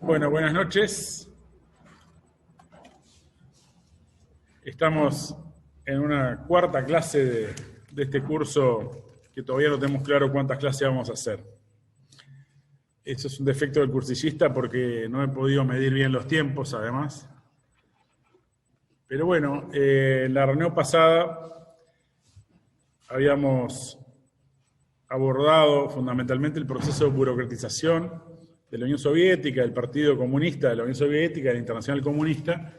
Bueno, buenas noches. Estamos en una cuarta clase de este curso que todavía no tenemos claro cuántas clases vamos a hacer. Eso es un defecto del cursillista porque no he podido medir bien los tiempos, además. Pero bueno, en la reunión pasada habíamos abordado fundamentalmente el proceso de burocratización de la Unión Soviética, del Partido Comunista de la Unión Soviética, de la Internacional Comunista,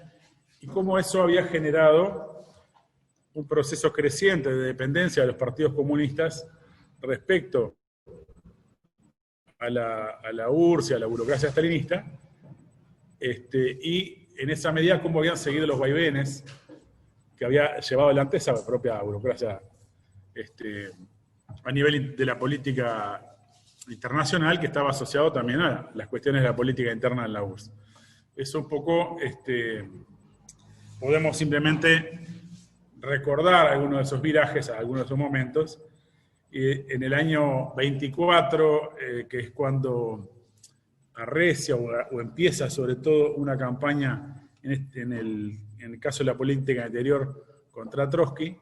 y cómo eso había generado un proceso creciente de dependencia de los partidos comunistas respecto a la URSS y a la burocracia stalinista, y en esa medida cómo habían seguido los vaivenes que había llevado adelante esa propia burocracia a nivel de la política internacional, que estaba asociado también a las cuestiones de la política interna en la URSS. Eso un poco, podemos simplemente recordar algunos de esos virajes, algunos de esos momentos. Y en el año 24, que es cuando arrecia o empieza sobre todo una campaña, en el caso de la política interior, contra Trotsky,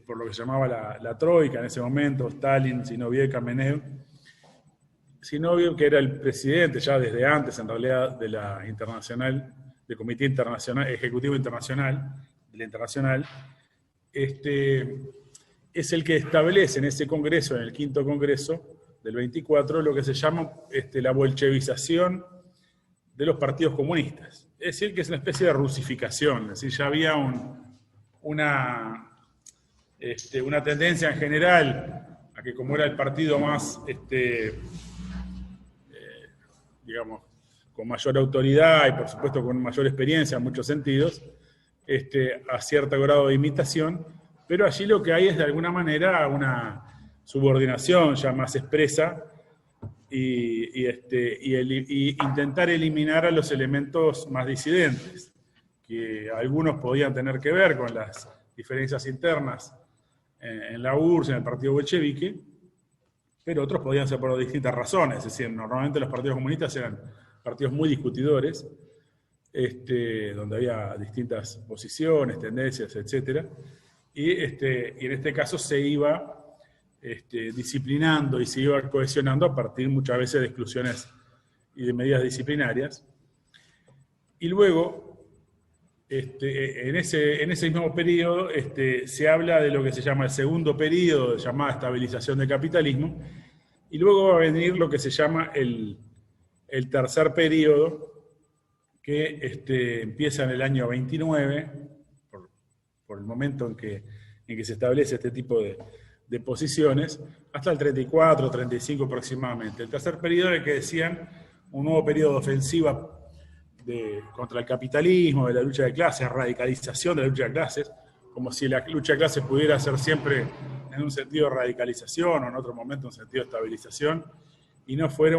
por lo que se llamaba la Troika en ese momento, Stalin, Zinoviev, Kamenev. Zinoviev, que era el presidente ya desde antes, en realidad, de la Internacional, del Comité Internacional, Ejecutivo Internacional, de la Internacional, es el que establece en ese congreso, en el quinto congreso del 24, lo que se llama la bolchevización de los partidos comunistas. Es decir, que es una especie de rusificación, es decir, ya había una tendencia en general a que, como era el partido más, digamos, con mayor autoridad y por supuesto con mayor experiencia en muchos sentidos, a cierto grado de imitación, pero allí lo que hay es de alguna manera una subordinación ya más expresa y intentar eliminar a los elementos más disidentes, que algunos podían tener que ver con las diferencias internas en la URSS, en el partido bolchevique, pero otros podían ser por distintas razones. Es decir, normalmente los partidos comunistas eran partidos muy discutidores, donde había distintas posiciones, tendencias, etc. Y en este caso se iba disciplinando y se iba cohesionando a partir muchas veces de exclusiones y de medidas disciplinarias. Y luego, en ese mismo periodo, se habla de lo que se llama el segundo periodo, llamada estabilización del capitalismo, y luego va a venir lo que se llama el tercer periodo, que empieza en el año 29, por el momento en que se establece este tipo de posiciones, hasta el 34, 35 aproximadamente. El tercer periodo es el que decían un nuevo periodo de ofensiva contra el capitalismo, de la lucha de clases, radicalización de la lucha de clases, como si la lucha de clases pudiera ser siempre en un sentido de radicalización o en otro momento un sentido de estabilización, y no fuera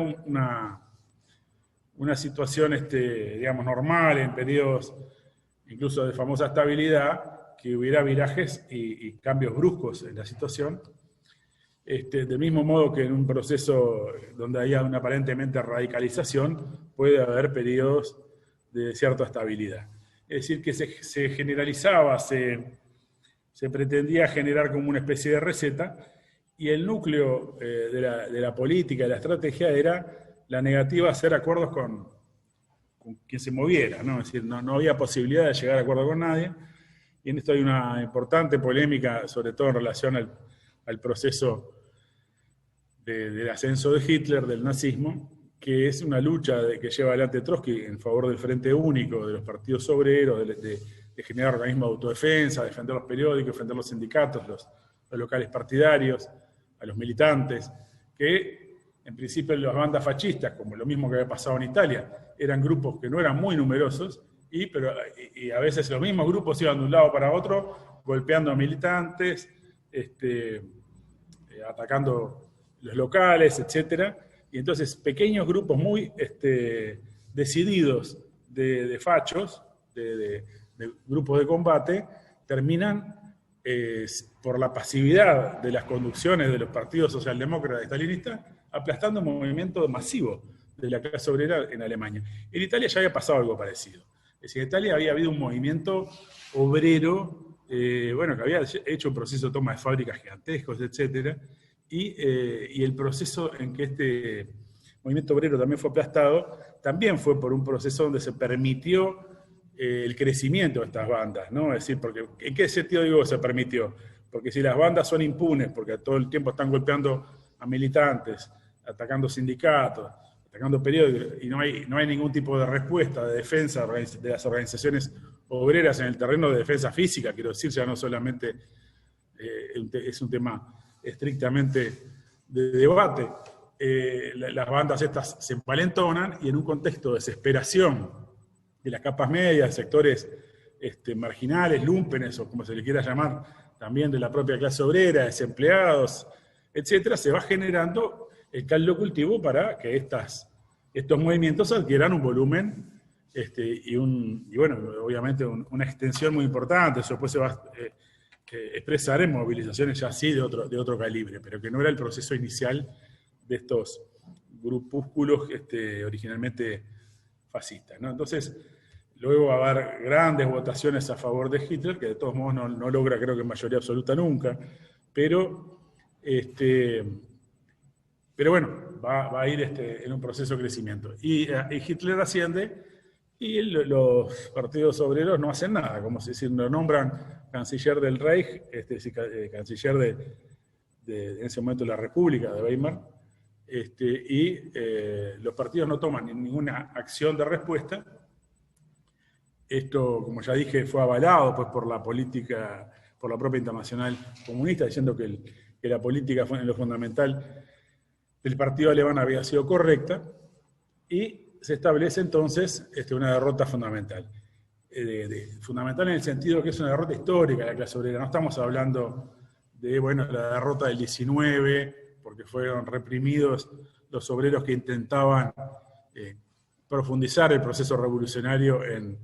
una situación, digamos, normal en periodos incluso de famosa estabilidad, que hubiera virajes y cambios bruscos en la situación. Del mismo modo que en un proceso donde haya una aparentemente radicalización, puede haber periodos de cierta estabilidad. Es decir, que se generalizaba, se pretendía generar como una especie de receta, y el núcleo de la política, de la estrategia, era la negativa a hacer acuerdos con quien se moviera, ¿no? Es decir, no había posibilidad de llegar a acuerdo con nadie, y en esto hay una importante polémica, sobre todo en relación al proceso del ascenso de Hitler, del nazismo, que es una lucha que lleva adelante Trotsky en favor del Frente Único, de los partidos obreros, de generar organismos de autodefensa, defender los periódicos, defender los sindicatos, los locales partidarios, a los militantes, que en principio las bandas fascistas, como lo mismo que había pasado en Italia, eran grupos que no eran muy numerosos, y a veces los mismos grupos iban de un lado para otro, golpeando a militantes, atacando los locales, etc. Y entonces pequeños grupos muy decididos de fachos, de grupos de combate, terminan por la pasividad de las conducciones de los partidos socialdemócratas y stalinistas, aplastando un movimiento masivo de la clase obrera en Alemania. En Italia ya había pasado algo parecido. Es decir, en Italia había habido un movimiento obrero, que había hecho un proceso de toma de fábricas gigantescos, etc. Y el proceso en que este movimiento obrero también fue aplastado, también fue por un proceso donde se permitió el crecimiento de estas bandas, ¿no? Es decir, porque, ¿en qué sentido digo que se permitió? Porque si las bandas son impunes, porque todo el tiempo están golpeando a militantes, atacando sindicatos, atacando periódicos, y no hay ningún tipo de respuesta, de defensa de las organizaciones obreras en el terreno de defensa física, quiero decir, ya no solamente es un tema estrictamente de debate. Las bandas estas se empalentonan y en un contexto de desesperación de las capas medias, sectores marginales, lúmpenes, o como se le quiera llamar, también de la propia clase obrera, desempleados, etcétera, se va generando el caldo cultivo para que estos movimientos adquieran un volumen y obviamente una extensión muy importante. Eso después se va a expresar en movilizaciones ya sí de otro calibre, pero que no era el proceso inicial de estos grupúsculos originalmente fascistas, ¿no? Entonces, luego va a haber grandes votaciones a favor de Hitler, que de todos modos no logra, creo que mayoría absoluta nunca, pero bueno, va a ir en un proceso de crecimiento. Y Hitler asciende y los partidos obreros no hacen nada, como si lo nombran canciller del Reich, canciller en ese momento de la República de Weimar, los partidos no toman ninguna acción de respuesta. Esto, como ya dije, fue avalado pues, por la política, por la propia Internacional Comunista, diciendo que la política en lo fundamental del partido alemán había sido correcta, y se establece entonces una derrota fundamental. Fundamental en el sentido que es una derrota histórica de la clase obrera. No estamos hablando de la derrota del 19, porque fueron reprimidos los obreros que intentaban profundizar el proceso revolucionario en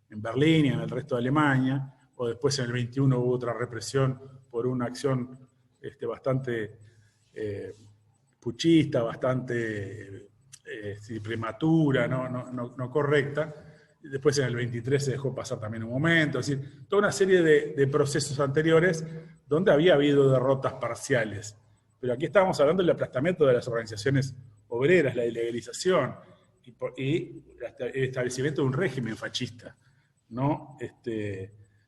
Berlín y en el resto de Alemania, o después en el 21 hubo otra represión por una acción bastante puchista, bastante prematura, no correcta. Después en el 23 se dejó pasar también un momento, es decir, toda una serie de procesos anteriores donde había habido derrotas parciales. Pero aquí estábamos hablando del aplastamiento de las organizaciones obreras, la ilegalización y el establecimiento de un régimen fascista. No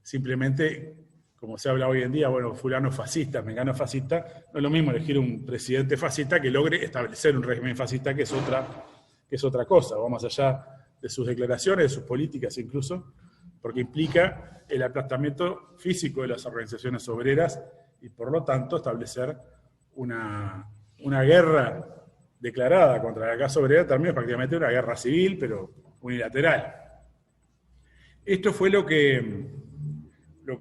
simplemente, como se habla hoy en día, fulano es fascista, mengano es fascista, no es lo mismo elegir un presidente fascista que logre establecer un régimen fascista, que es otra cosa, va más allá de sus declaraciones, de sus políticas incluso, porque implica el aplastamiento físico de las organizaciones obreras y por lo tanto establecer una guerra declarada contra la clase obrera, también prácticamente una guerra civil, pero unilateral. Esto fue lo que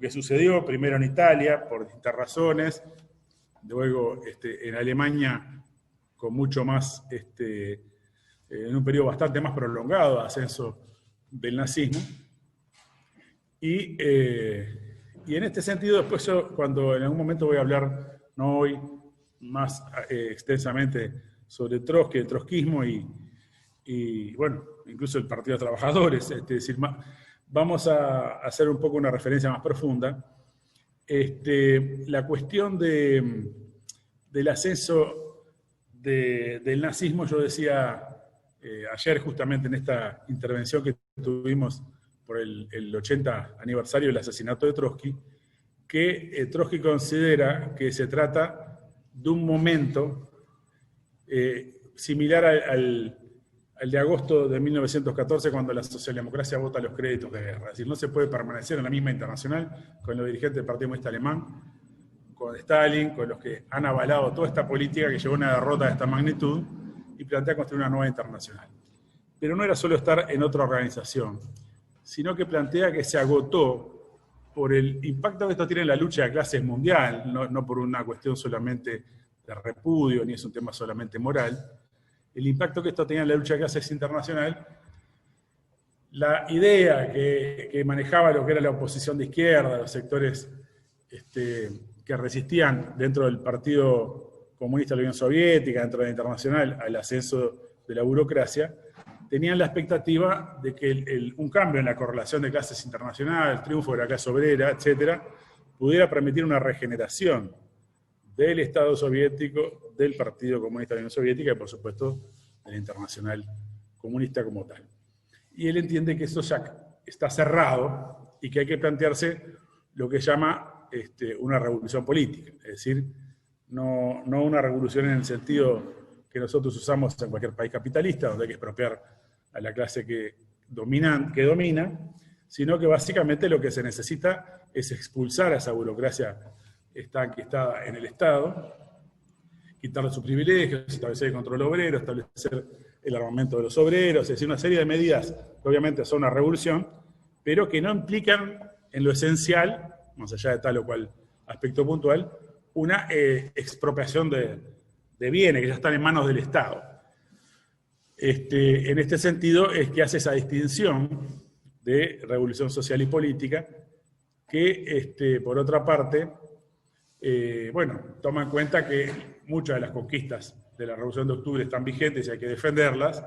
sucedió primero en Italia, por distintas razones, luego en Alemania, con mucho más, en un periodo bastante más prolongado de ascenso del nazismo. Y en este sentido, después cuando en algún momento voy a hablar, no hoy, más extensamente sobre Trotsky, el trotskismo y incluso el Partido de Trabajadores, es decir, vamos a hacer un poco una referencia más profunda. La cuestión del ascenso del nazismo, yo decía ayer justamente en esta intervención que tuvimos por el 80 aniversario del asesinato de Trotsky, que Trotsky considera que se trata de un momento similar al de agosto de 1914, cuando la socialdemocracia vota los créditos de guerra. Es decir, no se puede permanecer en la misma internacional con los dirigentes del Partido Comunista Alemán, con Stalin, con los que han avalado toda esta política que llevó a una derrota de esta magnitud, y plantea construir una nueva internacional. Pero no era solo estar en otra organización, sino que plantea que se agotó por el impacto que esto tiene en la lucha de clases mundial, no por una cuestión solamente de repudio, ni es un tema solamente moral, el impacto que esto tenía en la lucha de clases internacional, la idea que manejaba lo que era la oposición de izquierda, los sectores que resistían dentro del Partido Comunista de la Unión Soviética, dentro de la Internacional, al ascenso de la burocracia, tenían la expectativa de que un cambio en la correlación de clases internacional, el triunfo de la clase obrera, etcétera, pudiera permitir una regeneración del Estado soviético, del Partido Comunista de la Unión Soviética y, por supuesto, de la Internacional Comunista como tal. Y él entiende que eso ya está cerrado y que hay que plantearse lo que llama una revolución política, es decir, no una revolución en el sentido que nosotros usamos en cualquier país capitalista, donde hay que expropiar a la clase que domina, sino que básicamente lo que se necesita es expulsar a esa burocracia enquistada en el Estado, quitarle sus privilegios, establecer el control obrero, establecer el armamento de los obreros, es decir, una serie de medidas que obviamente son una revolución, pero que no implican en lo esencial, más allá de tal o cual aspecto puntual, una expropiación de bienes que ya están en manos del Estado. En este sentido es que hace esa distinción de revolución social y política que, por otra parte, toma en cuenta que muchas de las conquistas de la Revolución de Octubre están vigentes y hay que defenderlas,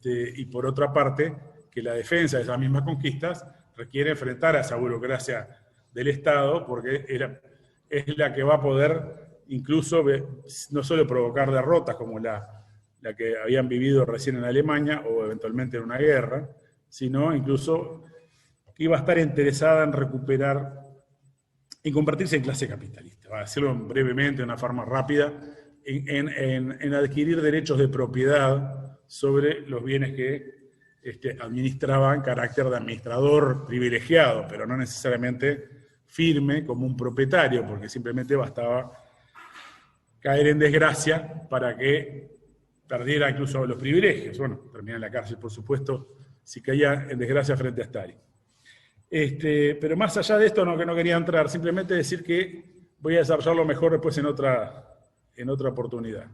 y por otra parte, que la defensa de esas mismas conquistas requiere enfrentar a esa burocracia del Estado, porque es la que va a poder incluso no solo provocar derrotas como la que habían vivido recién en Alemania o eventualmente en una guerra, sino incluso que iba a estar interesada en recuperar, en convertirse en clase capitalista, para decirlo brevemente, de una forma rápida, en adquirir derechos de propiedad sobre los bienes que administraban carácter de administrador privilegiado, pero no necesariamente firme como un propietario, porque simplemente bastaba caer en desgracia para que perdiera incluso los privilegios. Bueno, terminar en la cárcel, por supuesto, si caía en desgracia frente a Stalin. Pero más allá de esto, que no quería entrar, simplemente decir que voy a desarrollarlo mejor después en otra oportunidad.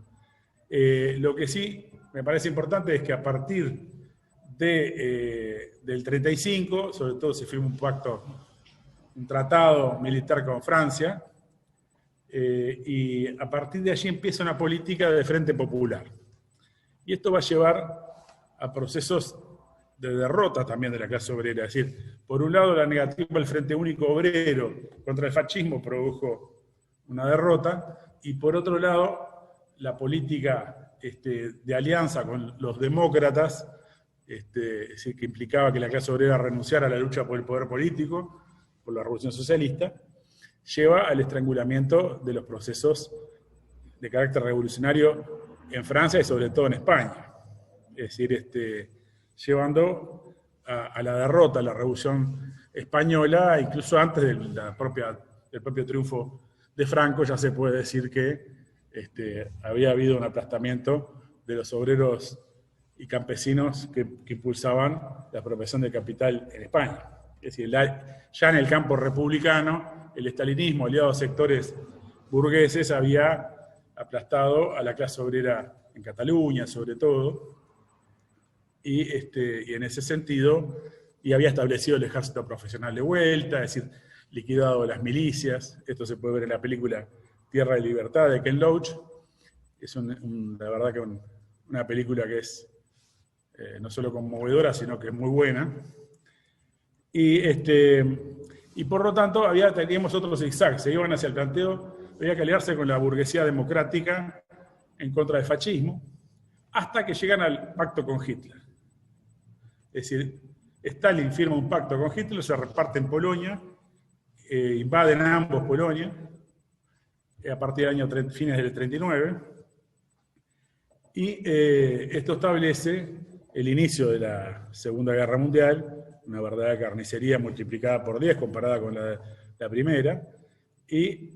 Lo que sí me parece importante es que a partir del 35, sobre todo se firma un tratado militar con Francia, y a partir de allí empieza una política de frente popular. Y esto va a llevar a procesos de derrota también de la clase obrera. Es decir, por un lado la negativa del Frente Único Obrero contra el fascismo produjo una derrota, y por otro lado la política de alianza con los demócratas, es decir, que implicaba que la clase obrera renunciara a la lucha por el poder político, por la revolución socialista, lleva al estrangulamiento de los procesos de carácter revolucionario en Francia y sobre todo en España. Es decir, llevando a la derrota, a la Revolución Española, incluso antes del propio triunfo de Franco, ya se puede decir que había habido un aplastamiento de los obreros y campesinos que impulsaban la apropiación del capital en España. Es decir, ya en el campo republicano, el estalinismo, aliado a sectores burgueses, había aplastado a la clase obrera en Cataluña, sobre todo, y en ese sentido, y había establecido el ejército profesional de vuelta, es decir, liquidado las milicias. Esto se puede ver en la película Tierra de Libertad de Ken Loach. Es la verdad que una película que es no solo conmovedora, sino que es muy buena. Y por lo tanto teníamos otros zigzags, se iban hacia el planteo, había que aliarse con la burguesía democrática en contra del fascismo, hasta que llegan al pacto con Hitler. Es decir, Stalin firma un pacto con Hitler, se reparte en Polonia, invaden a ambos Polonia, a partir del año fines del 39, y esto establece el inicio de la Segunda Guerra Mundial, una verdadera carnicería multiplicada por 10 comparada con la primera, y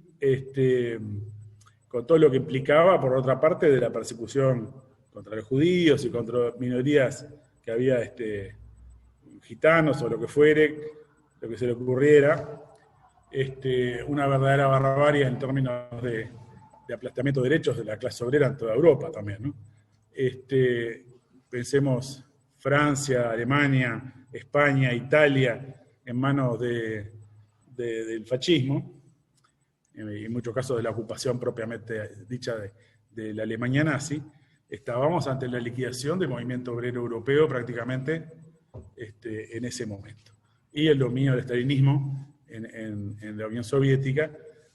con todo lo que implicaba, por otra parte, de la persecución contra los judíos y contra minorías que había gitanos o lo que fuere, lo que se le ocurriera, una verdadera barbarie en términos de aplastamiento de derechos de la clase obrera en toda Europa también, ¿no? Pensemos Francia, Alemania, España, Italia, en manos del fascismo, en muchos casos de la ocupación propiamente dicha de la Alemania nazi, estábamos ante la liquidación del movimiento obrero europeo prácticamente en ese momento. Y el dominio del estalinismo en la Unión Soviética.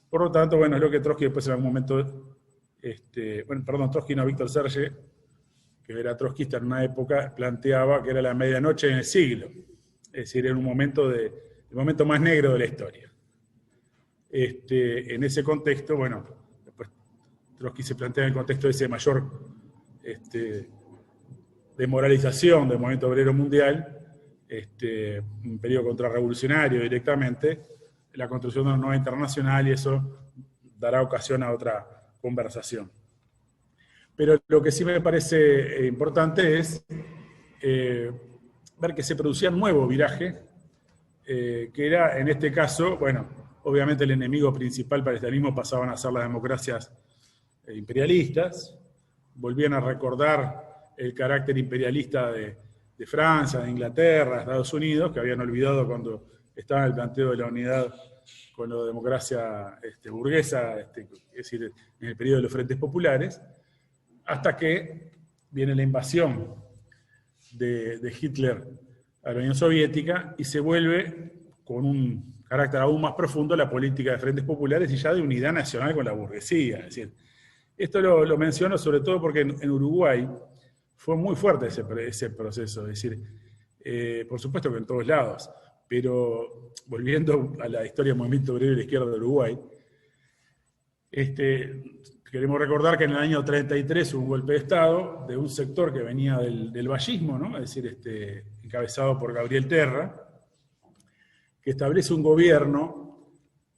Por lo tanto, bueno, es lo que Trotsky después en algún momento, Trotsky no, Víctor Serge, que era trotskista en una época, planteaba que era la medianoche en el siglo. Es decir, era un momento el momento más negro de la historia. En ese contexto, bueno, después Trotsky se plantea en el contexto de ese mayor demoralización del movimiento obrero mundial, un periodo contrarrevolucionario directamente, la construcción de una nueva internacional, y eso dará ocasión a otra conversación. Pero lo que sí me parece importante es ver que se producía un nuevo viraje, que era, en este caso, bueno, obviamente el enemigo principal para el estalinismo pasaban a ser las democracias imperialistas, volvían a recordar el carácter imperialista de Francia, de Inglaterra, de Estados Unidos, que habían olvidado cuando estaba en el planteo de la unidad con la democracia burguesa, es decir, en el periodo de los frentes populares, hasta que viene la invasión de Hitler a la Unión Soviética y se vuelve con un carácter aún más profundo la política de frentes populares y ya de unidad nacional con la burguesía. Es decir, esto lo menciono sobre todo porque en Uruguay fue muy fuerte ese proceso, es decir, por supuesto que en todos lados, pero volviendo a la historia del movimiento obrero de la izquierda de Uruguay, queremos recordar que en el año 33 hubo un golpe de Estado de un sector que venía del vallismo, ¿no? Es decir, encabezado por Gabriel Terra, que establece un gobierno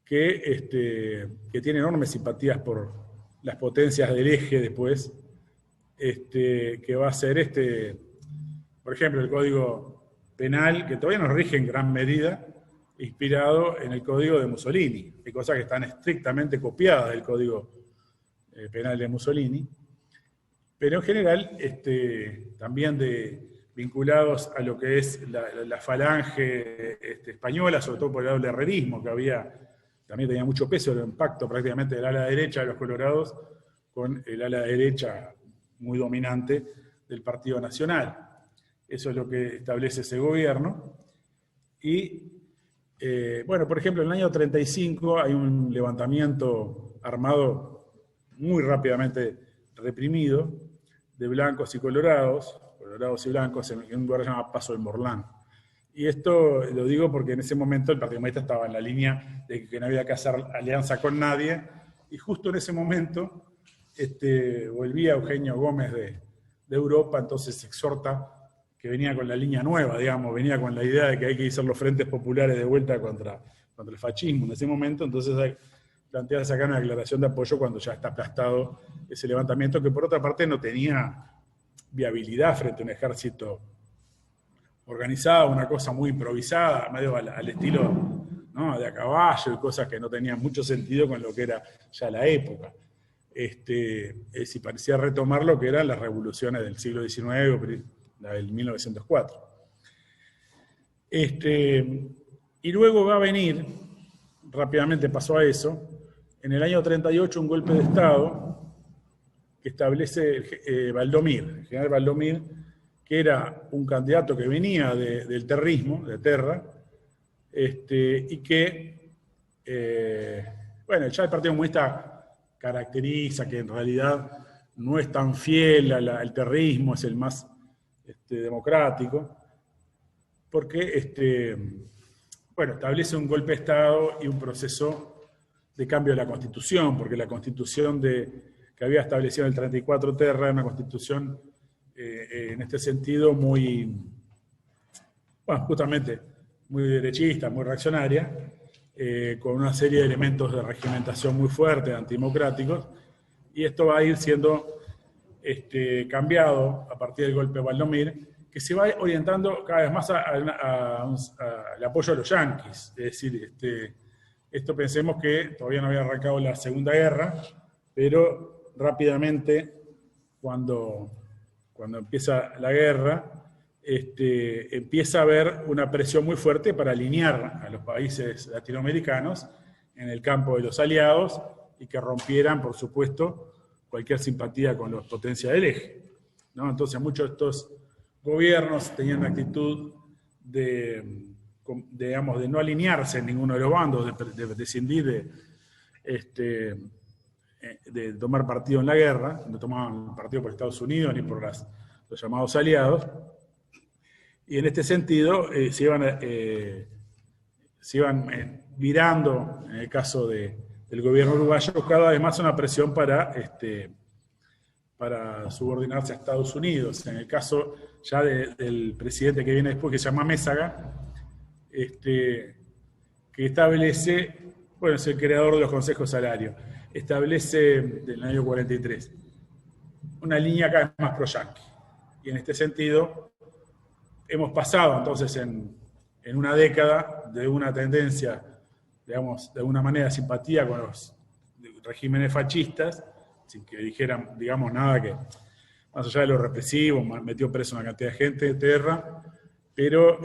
que tiene enormes simpatías por las potencias del eje después, que va a ser, por ejemplo, el Código Penal, que todavía nos rige en gran medida, inspirado en el Código de Mussolini. Hay cosas que están estrictamente copiadas del Código Penal de Mussolini, pero en general también vinculados a lo que es la falange española, sobre todo por el lado del herrerismo, que también tenía mucho peso, el impacto prácticamente del ala derecha de los colorados con el ala derecha muy dominante del Partido Nacional. Eso es lo que establece ese gobierno. Y, bueno, por ejemplo, en el año 35 hay un levantamiento armado muy rápidamente reprimido de blancos y colorados y blancos, en un lugar que se llama Paso del Morlán. Y esto lo digo porque en ese momento el Partido Comunista estaba en la línea de que no había que hacer alianza con nadie, y justo en ese momento volvía Eugenio Gómez de Europa, entonces exhorta, que venía con la línea nueva, digamos, venía con la idea de que hay que hacer los frentes populares de vuelta contra el fascismo en ese momento, entonces plantea sacar una declaración de apoyo cuando ya está aplastado ese levantamiento, que por otra parte no tenía viabilidad frente a un ejército organizado, una cosa muy improvisada, medio al estilo, ¿no?, de a caballo y cosas que no tenían mucho sentido con lo que era ya la época. Si parecía retomar lo que eran las revoluciones del siglo XIX, la del 1904. Y luego va a venir, rápidamente pasó a eso, en el año 38 un golpe de Estado que establece Valdomir, el general Valdomir, que era un candidato que venía del terrismo, de Terra, y que, bueno, ya el Partido Comunista caracteriza que en realidad no es tan fiel al terrismo, es el más democrático, porque bueno, establece un golpe de Estado y un proceso de cambio de la Constitución, porque la Constitución que había establecido en el 34 Terra era una Constitución en este sentido muy, bueno, justamente muy derechista, muy reaccionaria, con una serie de elementos de regimentación muy fuertes, antidemocráticos, y esto va a ir siendo cambiado a partir del golpe de Valdomir, que se va orientando cada vez más al apoyo a los yanquis. Es decir, esto pensemos que todavía no había arrancado la Segunda Guerra, pero rápidamente, cuando empieza la guerra, empieza a haber una presión muy fuerte para alinear a los países latinoamericanos en el campo de los aliados y que rompieran, por supuesto, cualquier simpatía con las potencias del eje, ¿no? Entonces muchos de estos gobiernos tenían una actitud digamos, de no alinearse en ninguno de los bandos, de prescindir de tomar partido en la guerra, no tomaban partido por Estados Unidos ni por los llamados aliados, y en este sentido se iban virando, en el caso del gobierno uruguayo, cada vez más una presión para subordinarse a Estados Unidos. En el caso ya del presidente que viene después, que se llama Mésaga, que establece, bueno, es el creador de los consejos salarios, establece en el año 43 una línea cada vez más pro-yanqui. Y en este sentido, hemos pasado entonces en una década de una tendencia, digamos, de alguna manera simpatía con los regímenes fascistas, sin que dijeran, digamos, nada que, más allá de lo represivo, metió preso una cantidad de gente de Terra, pero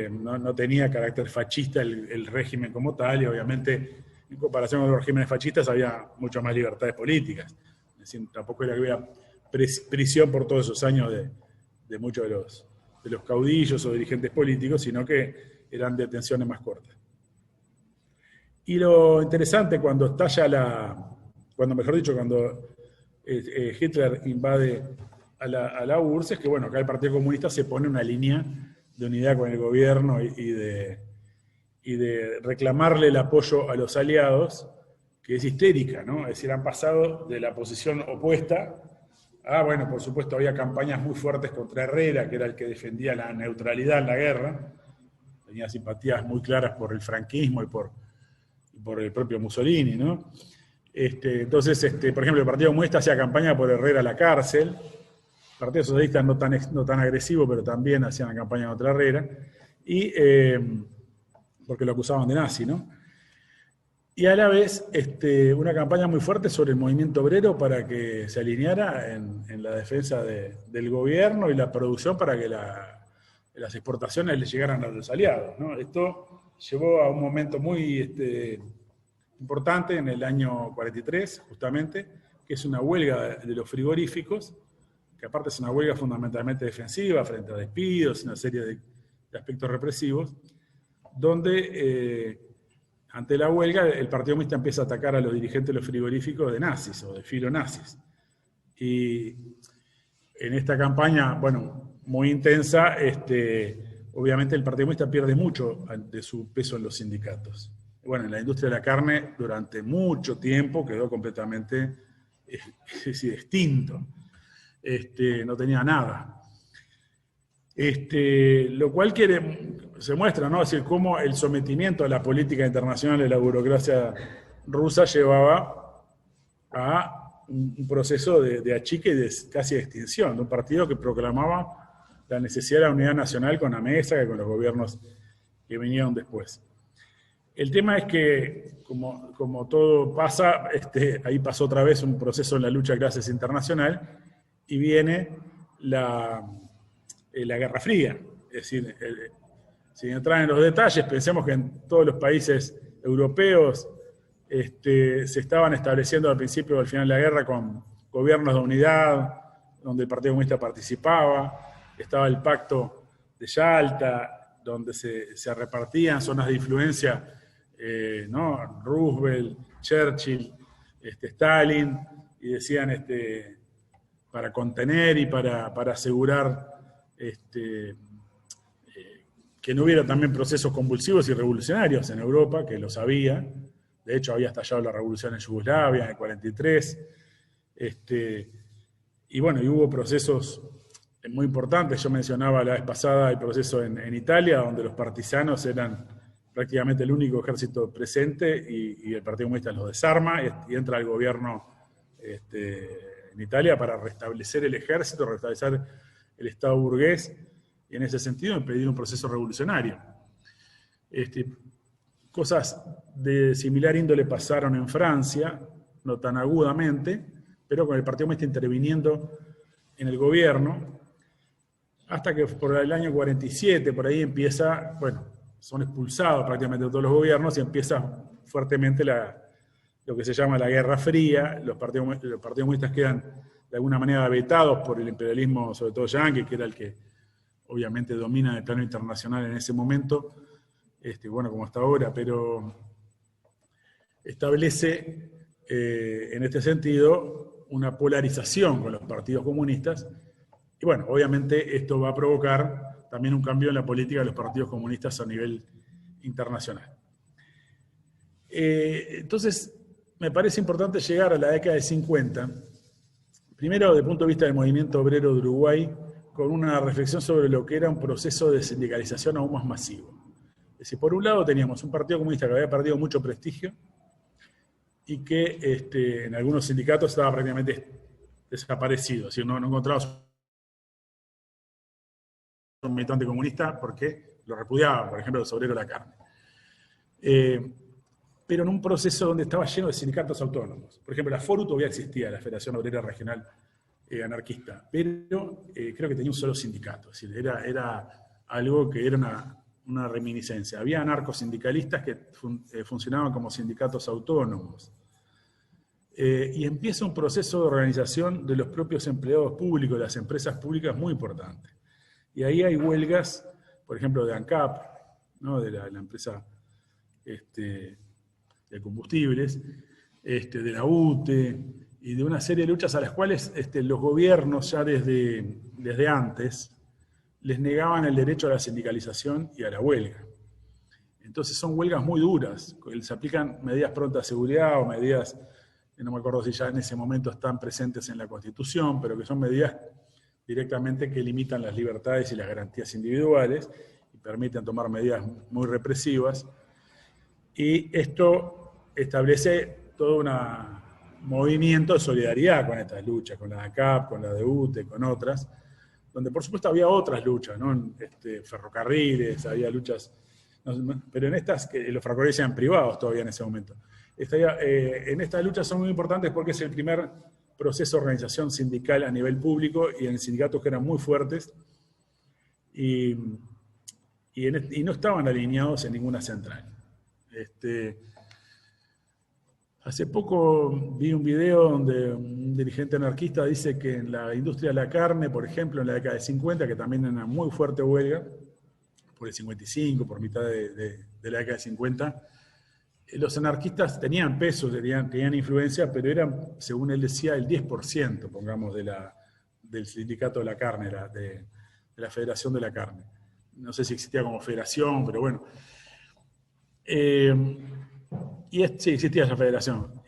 no tenía carácter fascista el régimen como tal, y obviamente en comparación con los regímenes fascistas había muchas más libertades políticas. Es decir, tampoco era que había prisión por todos esos años de muchos de los caudillos o dirigentes políticos, sino que eran detenciones más cortas. Y lo interesante cuando estalla cuando Hitler invade a la URSS, es que, bueno, acá el Partido Comunista se pone una línea de unidad con el gobierno y de reclamarle el apoyo a los aliados, que es histérica, ¿no? Es decir, han pasado de la posición opuesta a, bueno, por supuesto, había campañas muy fuertes contra Herrera, que era el que defendía la neutralidad en la guerra, tenía simpatías muy claras por el franquismo y por el propio Mussolini, ¿no? Entonces, por ejemplo, el Partido Comunista hacía campaña por Herrera a la cárcel, el Partido Socialista no tan agresivo, pero también hacían la campaña contra Herrera, y porque lo acusaban de nazi, ¿no? Y a la vez una campaña muy fuerte sobre el movimiento obrero para que se alineara en la defensa del gobierno y la producción para que las exportaciones le llegaran a los aliados, ¿no? Esto llevó a un momento muy importante en el año 43, justamente, que es una huelga de los frigoríficos, que aparte es una huelga fundamentalmente defensiva frente a despidos y una serie de aspectos represivos, donde ante la huelga el Partido Comunista empieza a atacar a los dirigentes de los frigoríficos de nazis o de filonazis. Y en esta campaña, bueno, muy intensa, obviamente el Partido Comunista pierde mucho de su peso en los sindicatos. Bueno, en la industria de la carne durante mucho tiempo quedó completamente extinto. No tenía nada. Lo cual se muestra, ¿no? Es decir, cómo el sometimiento a la política internacional de la burocracia rusa llevaba a un proceso de achique y casi de extinción de un partido que proclamaba la necesidad de la unidad nacional con la mesa y con los gobiernos que vinieron después. El tema es que, como todo pasa, ahí pasó otra vez un proceso en la lucha de clases internacional y viene la Guerra Fría. Es decir, sin entrar en los detalles, pensemos que en todos los países europeos se estaban estableciendo al principio o al final de la guerra con gobiernos de unidad, donde el Partido Comunista participaba, estaba el Pacto de Yalta, donde se repartían zonas de influencia, ¿no? Roosevelt, Churchill, Stalin, y decían para contener y para asegurar que no hubiera también procesos convulsivos y revolucionarios en Europa, que los había. De hecho, había estallado la revolución en Yugoslavia en el 43. Y bueno, y hubo procesos muy importantes. Yo mencionaba la vez pasada el proceso en Italia, donde los partisanos eran prácticamente el único ejército presente y el Partido Comunista los desarma y entra el gobierno en Italia para restablecer el ejército, restablecer el Estado burgués, y en ese sentido impedir un proceso revolucionario. Cosas de similar índole pasaron en Francia, no tan agudamente, pero con el Partido Comunista interviniendo en el gobierno, hasta que por el año 47, por ahí empieza, bueno, son expulsados prácticamente todos los gobiernos y empieza fuertemente la lo que se llama la Guerra Fría. Los partidos comunistas quedan de alguna manera vetados por el imperialismo, sobre todo yanqui, que era el que obviamente domina en el plano internacional en ese momento, bueno, como hasta ahora, pero establece en este sentido una polarización con los partidos comunistas. Y bueno, obviamente esto va a provocar también un cambio en la política de los partidos comunistas a nivel internacional. Entonces, me parece importante llegar a la década del 50, primero desde el punto de vista del movimiento obrero de Uruguay, con una reflexión sobre lo que era un proceso de sindicalización aún más masivo. Es decir, por un lado teníamos un partido comunista que había perdido mucho prestigio y que en algunos sindicatos estaba prácticamente desaparecido, es decir, no encontraba un militante comunista porque lo repudiaban, por ejemplo, los obreros de la carne. Pero en un proceso donde estaba lleno de sindicatos autónomos. Por ejemplo, la FORU todavía existía, la Federación Obrera Regional Anarquista, pero creo que tenía un solo sindicato, es decir, era algo que era una reminiscencia. Había anarcosindicalistas que funcionaban como sindicatos autónomos. Y empieza un proceso de organización de los propios empleados públicos, de las empresas públicas, muy importante. Y ahí hay huelgas, por ejemplo, de ANCAP, ¿no? De la empresa de combustibles, de la UTE, y de una serie de luchas a las cuales los gobiernos ya desde antes les negaban el derecho a la sindicalización y a la huelga. Entonces son huelgas muy duras, se aplican medidas prontas de seguridad o medidas, no me acuerdo si ya en ese momento están presentes en la Constitución, pero que son medidas directamente que limitan las libertades y las garantías individuales y permiten tomar medidas muy represivas. Y esto establece todo un movimiento de solidaridad con estas luchas, con la ANCAP, con la de UTE, con otras, donde por supuesto había otras luchas, ¿no? Ferrocarriles, había luchas, pero en estas, que los ferrocarriles eran privados todavía en ese momento. En estas luchas son muy importantes porque es el primer proceso de organización sindical a nivel público y en sindicatos que eran muy fuertes y no estaban alineados en ninguna central. Hace poco vi un video donde un dirigente anarquista dice que en la industria de la carne, por ejemplo, en la década de 50, que también era una muy fuerte huelga, por el 55, por mitad de la década de 50, los anarquistas tenían peso, tenían influencia, pero eran, según él decía, el 10%, pongamos, del sindicato de la carne, de la Federación de la Carne. No sé si existía como federación, pero bueno. Sí, existía esa federación.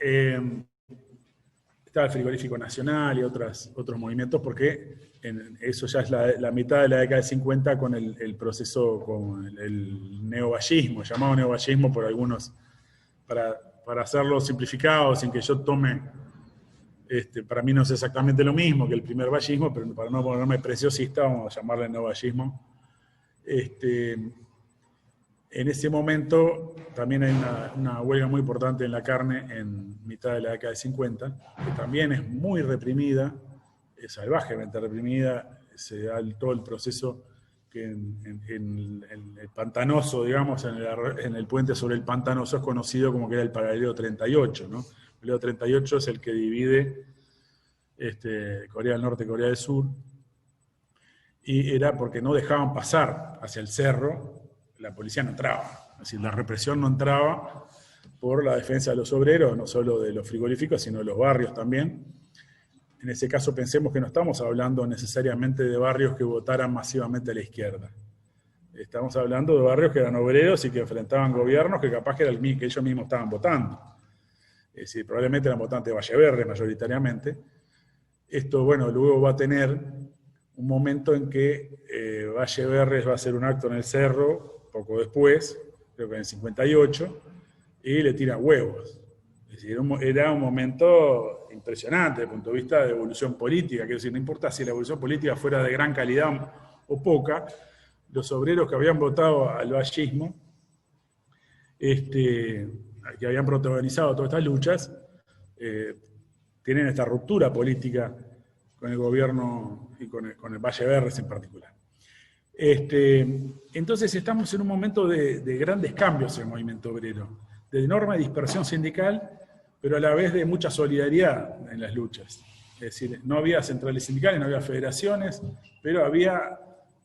Estaba el Frigorífico Nacional y otros movimientos, porque eso ya es la mitad de la década de 50 con el proceso, con el neovallismo, llamado neovallismo por algunos, para hacerlo simplificado, sin que yo tome, para mí no es exactamente lo mismo que el primer vallismo, pero para no ponerme preciosista, vamos a llamarle neovallismo. En ese momento también hay una huelga muy importante en la carne en mitad de la década de 50, que también es muy reprimida, es salvajemente reprimida, se da todo el proceso que en el Pantanoso, digamos, en el puente sobre el Pantanoso es conocido como que era el paralelo 38, ¿no? El paralelo 38 es el que divide Corea del Norte y Corea del Sur, y era porque no dejaban pasar hacia el cerro. La policía no entraba, es decir, la represión no entraba por la defensa de los obreros, no solo de los frigoríficos, sino de los barrios también. En ese caso pensemos que no estamos hablando necesariamente de barrios que votaran masivamente a la izquierda. Estamos hablando de barrios que eran obreros y que enfrentaban gobiernos que capaz que ellos mismos estaban votando. Es decir, probablemente eran votantes de Valle Verde mayoritariamente. Esto, bueno, luego va a tener un momento en que Valle Verde va a hacer un acto en el cerro, poco después, creo que en el 58, y le tira huevos. Es decir, era un momento impresionante desde el punto de vista de evolución política. Quiero decir, no importa si la evolución política fuera de gran calidad o poca, los obreros que habían votado al vallismo, que habían protagonizado todas estas luchas, tienen esta ruptura política con el gobierno y con el Valle Verde en particular. Entonces estamos en un momento de grandes cambios en el movimiento obrero, de enorme dispersión sindical, pero a la vez de mucha solidaridad en las luchas. Es decir, no había centrales sindicales, no había federaciones, pero había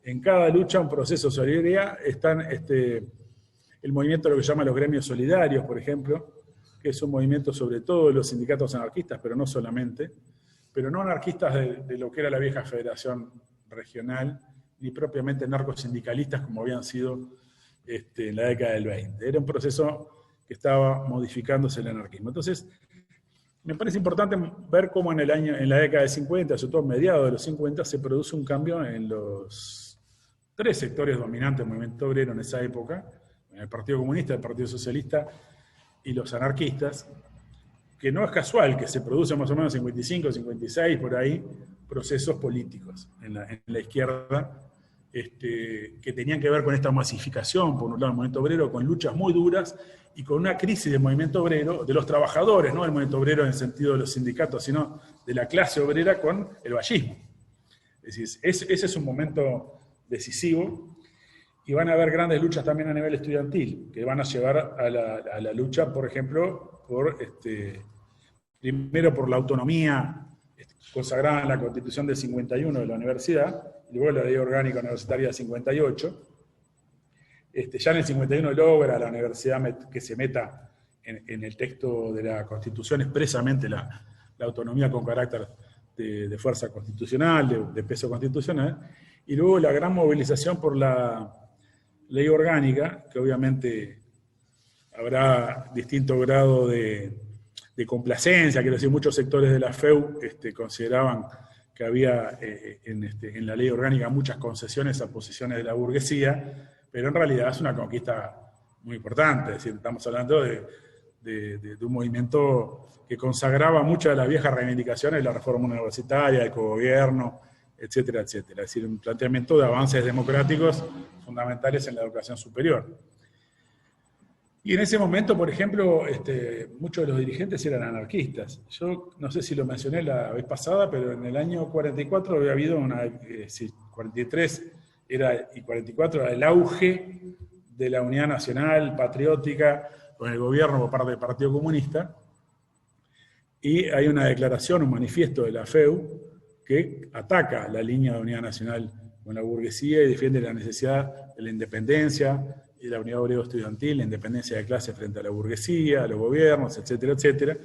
en cada lucha un proceso de solidaridad. Están el movimiento, lo que llaman los gremios solidarios, por ejemplo, que es un movimiento sobre todo de los sindicatos anarquistas, pero no solamente, pero no anarquistas de lo que era la vieja federación regional, ni propiamente narcosindicalistas como habían sido en la década del 20. Era un proceso que estaba modificándose el anarquismo. Entonces, me parece importante ver cómo en la década del 50, sobre todo mediados de los 50, se produce un cambio en los tres sectores dominantes del movimiento obrero en esa época, en el Partido Comunista, el Partido Socialista y los anarquistas, que no es casual que se producen más o menos en 55, 56, por ahí, procesos políticos en la izquierda, que tenían que ver con esta masificación, por un lado, del movimiento obrero, con luchas muy duras y con una crisis del movimiento obrero, de los trabajadores, no del movimiento obrero en el sentido de los sindicatos, sino de la clase obrera con el vallismo. Es decir, ese es un momento decisivo, y van a haber grandes luchas también a nivel estudiantil, que van a llevar a la lucha, por ejemplo, primero por la autonomía consagrada en la Constitución del 51 de la universidad, y luego la Ley Orgánica Universitaria del 58. Ya en el 51 logra la universidad que se meta en el texto de la Constitución expresamente la autonomía con carácter de fuerza constitucional, de peso constitucional, y luego la gran movilización por la Ley Orgánica, que obviamente habrá distinto grado de complacencia, quiero decir, muchos sectores de la FEU consideraban que había en la Ley Orgánica muchas concesiones a posiciones de la burguesía, pero en realidad es una conquista muy importante. Es decir, estamos hablando de un movimiento que consagraba muchas de las viejas reivindicaciones de la reforma universitaria, el cogobierno, etcétera, etcétera. Es decir, un planteamiento de avances democráticos fundamentales en la educación superior. Y en ese momento, por ejemplo, muchos de los dirigentes eran anarquistas. Yo no sé si lo mencioné la vez pasada, pero en el año 44 había habido 43 y 44 era el auge de la unidad nacional patriótica con el gobierno por parte del Partido Comunista, y hay una declaración, un manifiesto de la FEU que ataca la línea de unidad nacional con la burguesía y defiende la necesidad de la independencia y la unidad obrero estudiantil, la independencia de clase frente a la burguesía, a los gobiernos, etcétera, etcétera.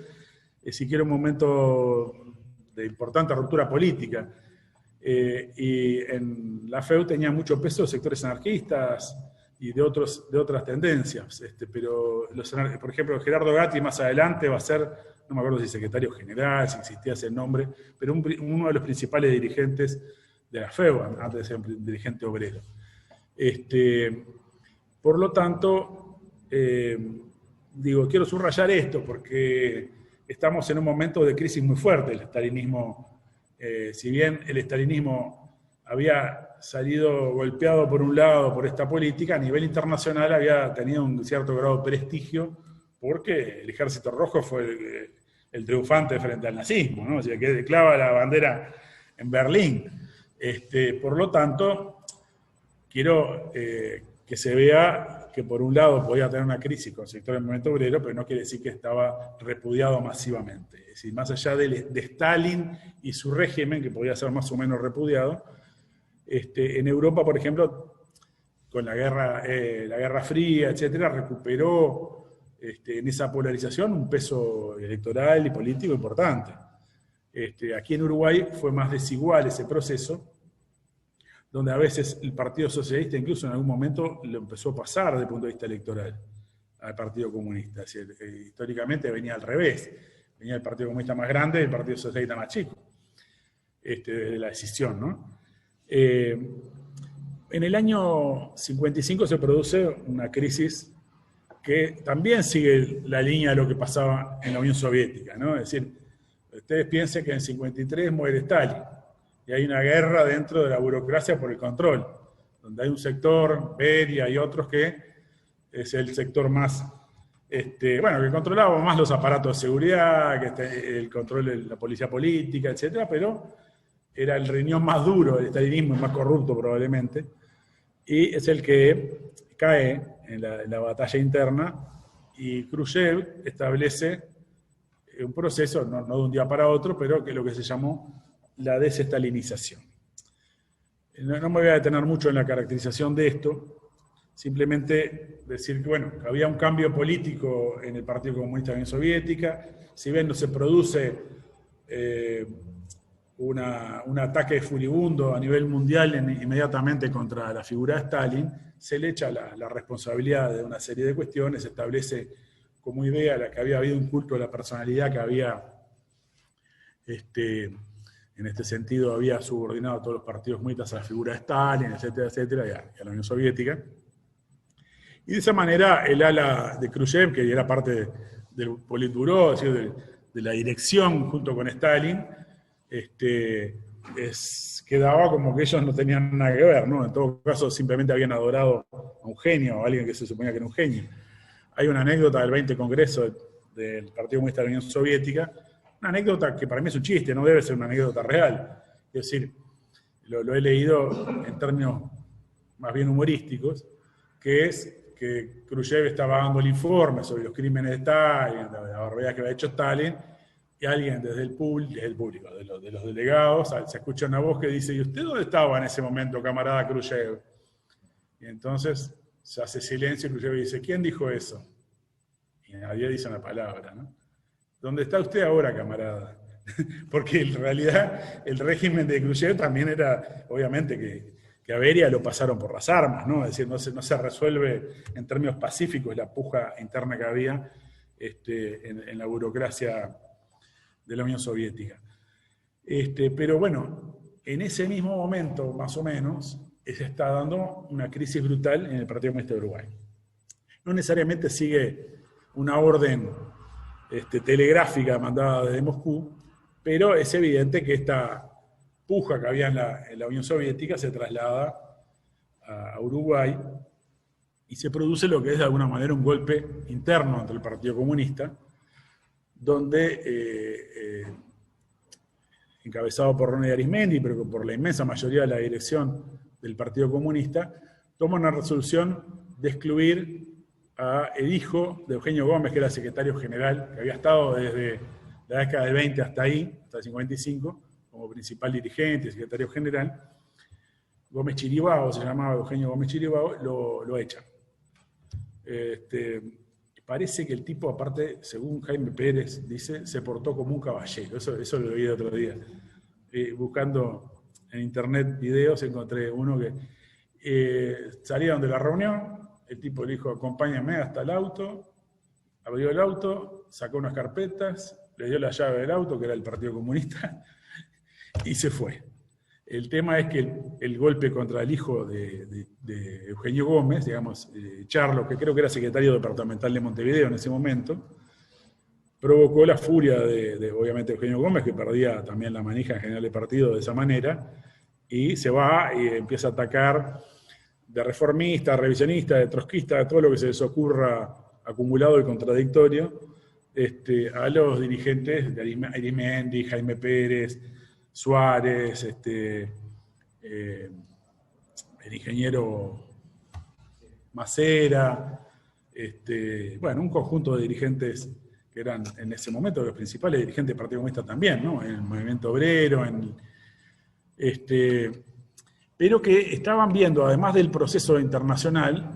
Si quiere un momento de importante ruptura política. Y en la FEU tenía mucho peso los sectores anarquistas y de otras tendencias. Pero, por ejemplo, Gerardo Gatti más adelante va a ser, no me acuerdo si secretario general, si existía ese nombre, pero uno de los principales dirigentes de la FEU, antes de ser un dirigente obrero. Por lo tanto, quiero subrayar esto porque estamos en un momento de crisis muy fuerte. El estalinismo, si bien el estalinismo había salido golpeado por un lado por esta política, a nivel internacional había tenido un cierto grado de prestigio porque el Ejército Rojo fue el triunfante frente al nazismo, ¿no? O sea, que clava la bandera en Berlín. Por lo tanto, quiero que se vea que por un lado podía tener una crisis con el sector del movimiento obrero, pero no quiere decir que estaba repudiado masivamente. Es decir, más allá de Stalin y su régimen, que podía ser más o menos repudiado, en Europa, por ejemplo, con la Guerra Fría, etcétera, recuperó en esa polarización un peso electoral y político importante. Aquí en Uruguay fue más desigual ese proceso, donde a veces el Partido Socialista incluso en algún momento lo empezó a pasar desde el punto de vista electoral al Partido Comunista. Es decir, históricamente venía al revés. Venía el Partido Comunista más grande y el Partido Socialista más chico, de la decisión, ¿no? En el año 55 se produce una crisis que también sigue la línea de lo que pasaba en la Unión Soviética, ¿no? Es decir, ustedes piensen que en 53 muere Stalin, y hay una guerra dentro de la burocracia por el control, donde hay un sector, Beria y otros, que es el sector más, que controlaba más los aparatos de seguridad, que el control de la policía política, etcétera, pero era el riñón más duro del estalinismo y más corrupto probablemente, y es el que cae en la batalla interna, y Khrushchev establece un proceso, no de un día para otro, pero que es lo que se llamó la desestalinización. No me voy a detener mucho en la caracterización de esto, simplemente decir que, bueno, había un cambio político en el Partido Comunista de la Unión Soviética, si bien no se produce un ataque furibundo a nivel mundial inmediatamente contra la figura de Stalin, se le echa la responsabilidad de una serie de cuestiones, se establece como idea la que había habido un culto a la personalidad que había, en este sentido, había subordinado a todos los partidos comunistas a la figura de Stalin, etcétera, etcétera, y a la Unión Soviética. Y de esa manera el ala de Khrushchev, que era parte del Politburó, es decir, de la dirección junto con Stalin, quedaba como que ellos no tenían nada que ver, ¿no? En todo caso, simplemente habían adorado a un genio, a alguien que se suponía que era un genio. Hay una anécdota del 20 Congreso del Partido Comunista de la Unión Soviética, una anécdota que para mí es un chiste, no debe ser una anécdota real. Es decir, lo he leído en términos más bien humorísticos, que es que Khrushchev estaba dando el informe sobre los crímenes de Stalin, de la barbaridad que había hecho Stalin, y alguien desde el público, de los delegados, se escucha una voz que dice: ¿y usted dónde estaba en ese momento, camarada Khrushchev? Y entonces se hace silencio y Khrushchev dice: ¿quién dijo eso? Y nadie dice una palabra, ¿no? ¿Dónde está usted ahora, camarada? Porque en realidad el régimen de Khrushchev también era, obviamente, que a Beria lo pasaron por las armas, ¿no? Es decir, no se resuelve en términos pacíficos la puja interna que había en la burocracia de la Unión Soviética. Pero bueno, en ese mismo momento, más o menos, se está dando una crisis brutal en el Partido Comunista de Uruguay. No necesariamente sigue una orden telegráfica mandada desde Moscú, pero es evidente que esta puja que había en la Unión Soviética se traslada a Uruguay y se produce lo que es de alguna manera un golpe interno entre el Partido Comunista, donde, encabezado por Ronnie Arismendi, pero por la inmensa mayoría de la dirección del Partido Comunista, toma una resolución de excluir al hijo de Eugenio Gómez, que era secretario general, que había estado desde la década del 20 hasta ahí, hasta el 55, como principal dirigente, secretario general. Gómez Chiribao, se llamaba Eugenio Gómez Chiribao, lo echan. Parece que el tipo, aparte, según Jaime Pérez dice, se portó como un caballero. Eso lo vi el otro día. Buscando en internet videos, encontré uno que salieron de la reunión, el tipo le dijo: acompáñame hasta el auto, abrió el auto, sacó unas carpetas, le dio la llave del auto, que era el Partido Comunista, y se fue. El tema es que el golpe contra el hijo de Eugenio Gómez, digamos, Charlo, que creo que era secretario departamental de Montevideo en ese momento, provocó la furia de obviamente, Eugenio Gómez, que perdía también la manija en general del partido de esa manera, y se va y empieza a atacar de reformista, revisionista, de trotskista, de todo lo que se les ocurra acumulado y contradictorio, a los dirigentes de Arismendi, Jaime Pérez, Suárez, el ingeniero Macera, bueno, un conjunto de dirigentes que eran en ese momento los principales dirigentes del Partido Comunista también, ¿no? En el movimiento obrero, pero que estaban viendo, además del proceso internacional,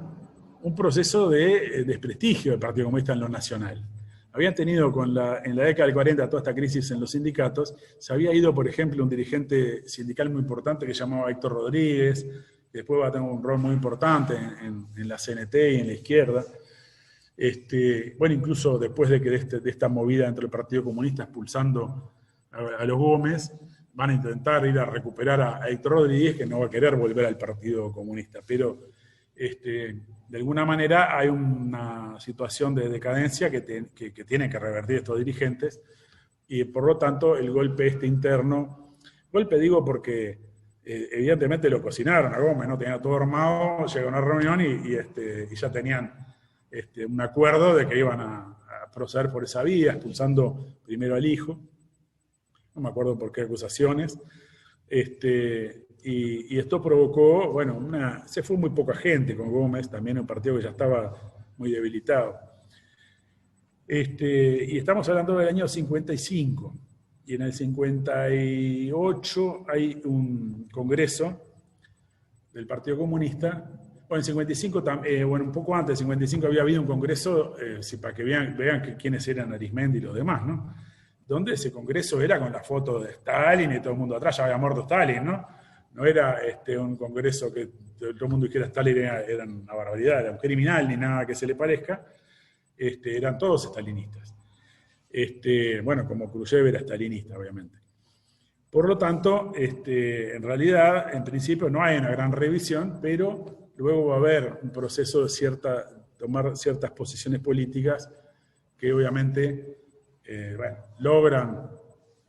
un proceso de desprestigio del Partido Comunista en lo nacional. Habían tenido en la década del 40 toda esta crisis en los sindicatos. Se había ido, por ejemplo, un dirigente sindical muy importante que se llamaba Héctor Rodríguez, que después va a tener un rol muy importante en la CNT y en la izquierda. Bueno, incluso después de esta movida entre el Partido Comunista expulsando a los Gómez, van a intentar ir a recuperar a Héctor Rodríguez, que no va a querer volver al Partido Comunista. Pero de alguna manera hay una situación de decadencia que tienen que revertir estos dirigentes, y por lo tanto el golpe interno, golpe digo porque evidentemente lo cocinaron a Gómez, ¿no? Tenía todo armado, llega a una reunión y ya tenían un acuerdo de que iban a proceder por esa vía, expulsando primero al hijo, no me acuerdo por qué acusaciones, y esto provocó, bueno, se fue muy poca gente con Gómez, también un partido que ya estaba muy debilitado. Y estamos hablando del año 55. Y en el 58 hay un congreso del Partido Comunista. Bueno, en 55, bueno, un poco antes del 55 había habido un congreso, para que vean quiénes eran Arismendi y los demás, ¿no? Donde ese congreso era con la foto de Stalin y todo el mundo atrás, ya había muerto Stalin, ¿no? No era un congreso que todo el mundo dijera Stalin era una barbaridad, era un criminal ni nada que se le parezca. Eran todos stalinistas. Bueno, como Khrushchev era stalinista, obviamente. Por lo tanto, en realidad, en principio no hay una gran revisión, pero luego va a haber un proceso de tomar ciertas posiciones políticas que obviamente logran,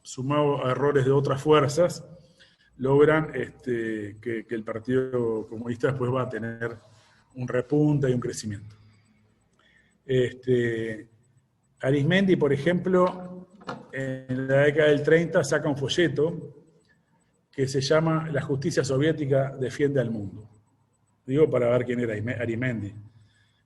sumado a errores de otras fuerzas, logran que el Partido Comunista después va a tener un repunte y un crecimiento. Arismendi, por ejemplo, en la década del 30 saca un folleto que se llama La justicia soviética defiende al mundo. Digo para ver quién era Arismendi.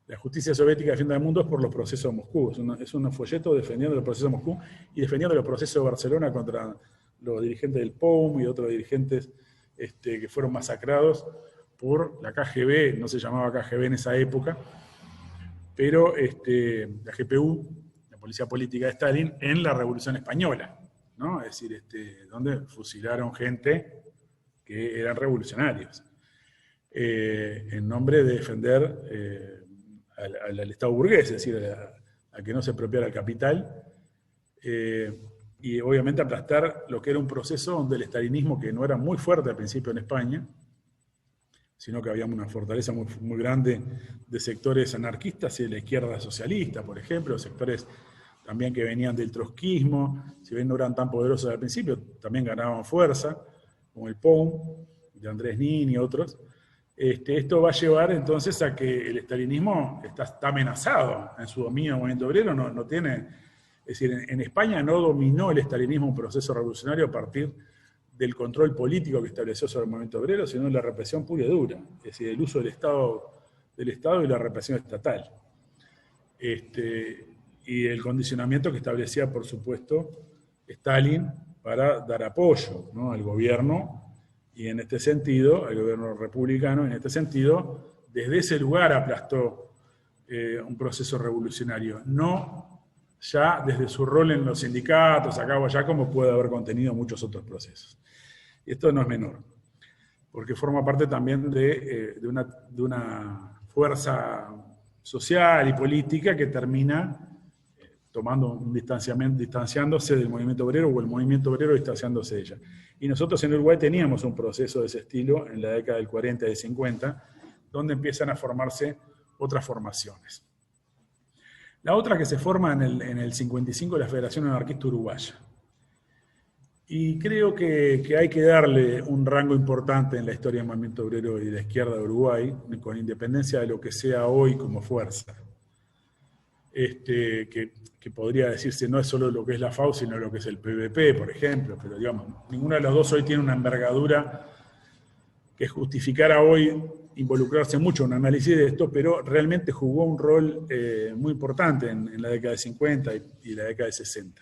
La justicia soviética defiende al mundo es por los procesos de Moscú. Es un folleto defendiendo los procesos de Moscú y defendiendo los procesos de Barcelona contra los dirigentes del POUM y otros dirigentes que fueron masacrados por la KGB. No se llamaba KGB en esa época, pero la GPU, la Policía Política de Stalin, en la Revolución Española, ¿no? Es decir, donde fusilaron gente que eran revolucionarios, en nombre de defender al Estado burgués, es decir, a que no se apropiara el capital, y obviamente aplastar lo que era un proceso donde el estalinismo, que no era muy fuerte al principio en España, sino que había una fortaleza muy, muy grande de sectores anarquistas y de la izquierda socialista, por ejemplo, sectores también que venían del trotskismo, si bien no eran tan poderosos al principio, también ganaban fuerza, como el POUM, de Andrés Nin y otros. Esto va a llevar entonces a que el estalinismo está amenazado en su dominio del movimiento obrero, no tiene, es decir, en España no dominó el estalinismo un proceso revolucionario a partir del control político que estableció sobre el movimiento obrero, sino la represión pura y dura, es decir, el uso del Estado y la represión estatal. Y el condicionamiento que establecía, por supuesto, Stalin para dar apoyo, ¿no?, al gobierno, y en este sentido, al gobierno republicano, en este sentido, desde ese lugar aplastó un proceso revolucionario, no ya desde su rol en los sindicatos, acá o allá, como puede haber contenido muchos otros procesos. Y esto no es menor, porque forma parte también de una fuerza social y política que termina tomando un distanciándose del movimiento obrero, o el movimiento obrero distanciándose de ella. Y nosotros en Uruguay teníamos un proceso de ese estilo en la década del 40 y del 50, donde empiezan a formarse otras formaciones. La otra que se forma en el 55 es la Federación Anarquista Uruguaya. Y creo que hay que darle un rango importante en la historia del movimiento obrero y de la izquierda de Uruguay, con independencia de lo que sea hoy como fuerza. Que podría decirse no es solo lo que es la FAU, sino lo que es el PVP, por ejemplo, pero digamos, ninguno de los dos hoy tiene una envergadura que justificara hoy involucrarse mucho en un análisis de esto, pero realmente jugó un rol muy importante en la década de 50 y la década de 60,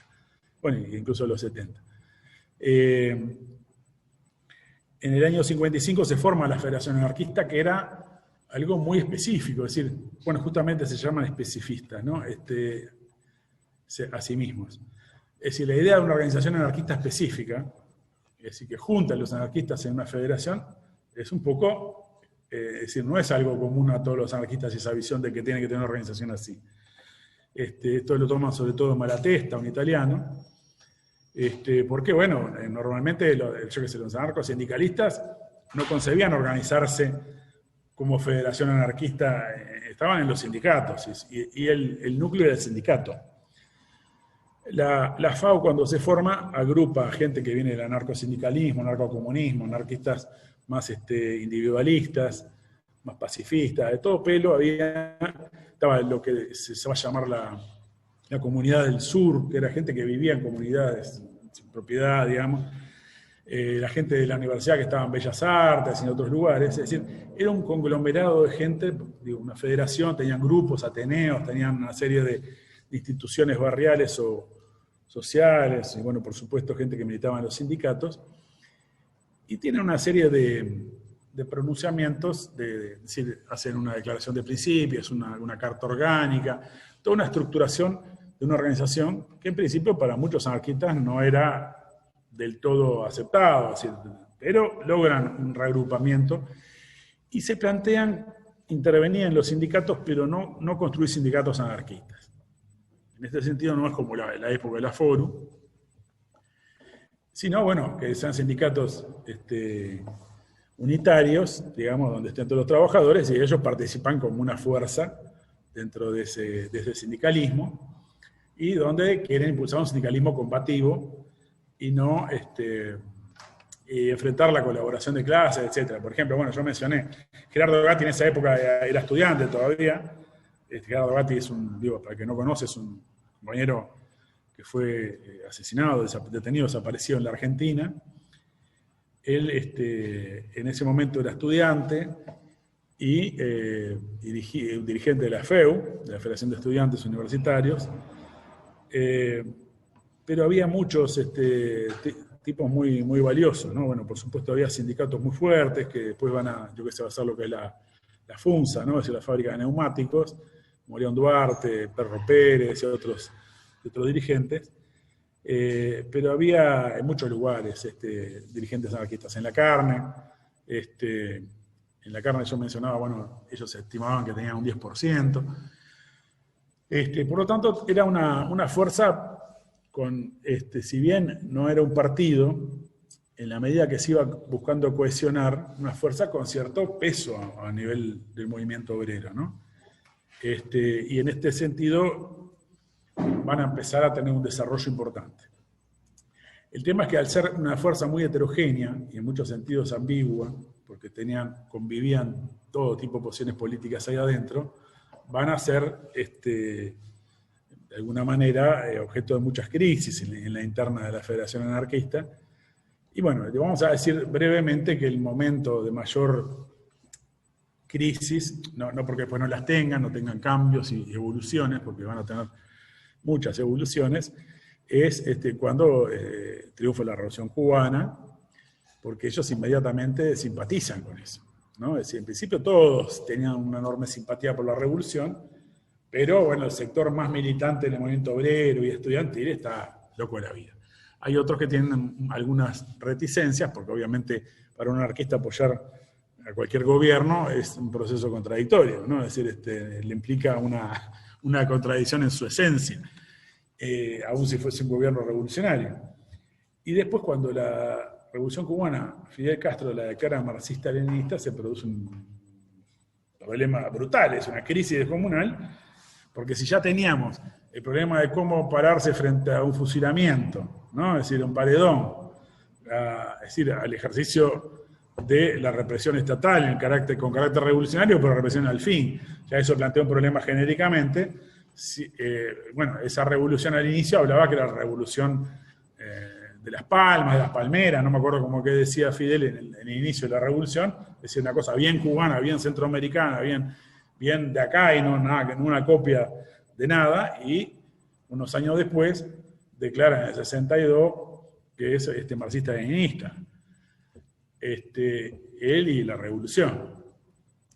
bueno, incluso los 70. En el año 55 se forma la Federación Anarquista, que era algo muy específico, es decir, bueno, justamente se llaman especifistas, ¿no? A sí mismos. Es decir, la idea de una organización anarquista específica, es decir, que junta a los anarquistas en una federación, es un poco, es decir, no es algo común a todos los anarquistas esa visión de que tiene que tener una organización así. Esto lo toma sobre todo Malatesta, un italiano, porque, bueno, normalmente los anarcosindicalistas no concebían organizarse como federación anarquista, estaban en los sindicatos, y el núcleo del sindicato. La FAU, cuando se forma, agrupa a gente que viene del anarcosindicalismo, anarcocomunismo, anarquistas más individualistas, más pacifistas, de todo pelo. Estaba lo que se va a llamar la comunidad del sur, que era gente que vivía en comunidades sin propiedad, digamos. La gente de la universidad que estaba en Bellas Artes y en otros lugares. Es decir, era un conglomerado de gente, digo, una federación, tenían grupos, ateneos, tenían una serie de instituciones barriales o sociales, y bueno, por supuesto, gente que militaba en los sindicatos, y tienen una serie de pronunciamientos, es decir, hacen una declaración de principios, una carta orgánica, toda una estructuración de una organización que en principio para muchos anarquistas no era del todo aceptado, pero logran un reagrupamiento y se plantean intervenir en los sindicatos, pero no construir sindicatos anarquistas. En este sentido no es como la época de la Foru, sino, bueno, que sean sindicatos unitarios, digamos, donde estén todos los trabajadores y ellos participan como una fuerza dentro de ese sindicalismo y donde quieren impulsar un sindicalismo combativo y no y enfrentar la colaboración de clases, etc. Por ejemplo, bueno, yo mencioné, Gerardo Gatti en esa época era estudiante todavía. Gerardo Gatti es para el que no conoce, es un compañero que fue asesinado, detenido, desaparecido en la Argentina. Él en ese momento era estudiante y dirigente de la FEU, de la Federación de Estudiantes Universitarios, pero había muchos tipos muy, muy valiosos, ¿no? Bueno, por supuesto había sindicatos muy fuertes que después van a hacer lo que es la FUNSA, ¿no? Es decir, la fábrica de neumáticos, Morión Duarte, Perro Pérez y otros dirigentes. Pero había en muchos lugares dirigentes anarquistas. En la carne yo mencionaba, bueno, ellos estimaban que tenían un 10%. Por lo tanto, era una fuerza con, si bien no era un partido, en la medida que se iba buscando cohesionar, una fuerza con cierto peso a nivel del movimiento obrero, ¿no? Y en este sentido van a empezar a tener un desarrollo importante. El tema es que al ser una fuerza muy heterogénea y en muchos sentidos ambigua, porque convivían todo tipo de posiciones políticas ahí adentro, van a ser, de alguna manera, objeto de muchas crisis en la interna de la Federación Anarquista. Y bueno, vamos a decir brevemente que el momento de mayor crisis, no porque después no las tengan, no tengan cambios y evoluciones, porque van a tener muchas evoluciones, es cuando triunfa la Revolución Cubana, porque ellos inmediatamente simpatizan con eso, ¿no? Es decir, en principio todos tenían una enorme simpatía por la revolución, pero bueno, el sector más militante del movimiento obrero y estudiantil está loco de la vida. Hay otros que tienen algunas reticencias, porque obviamente para un anarquista apoyar a cualquier gobierno es un proceso contradictorio, ¿no? Es decir, le implica una contradicción en su esencia. Aún si fuese un gobierno revolucionario. Y después, cuando la Revolución Cubana, Fidel Castro la declara marxista-leninista, se produce un problema brutal, es una crisis descomunal, porque si ya teníamos el problema de cómo pararse frente a un fusilamiento, ¿no? Es decir, un paredón, es decir, al ejercicio de la represión estatal con carácter revolucionario, pero represión al fin, ya eso plantea un problema genéricamente. Bueno, esa revolución al inicio hablaba que era la revolución de las palmas, de las palmeras, no me acuerdo cómo que decía Fidel en el inicio de la revolución, decía una cosa bien cubana, bien centroamericana, bien de acá y no una copia de nada, y unos años después declara en el 62 que es marxista-leninista, él y la revolución.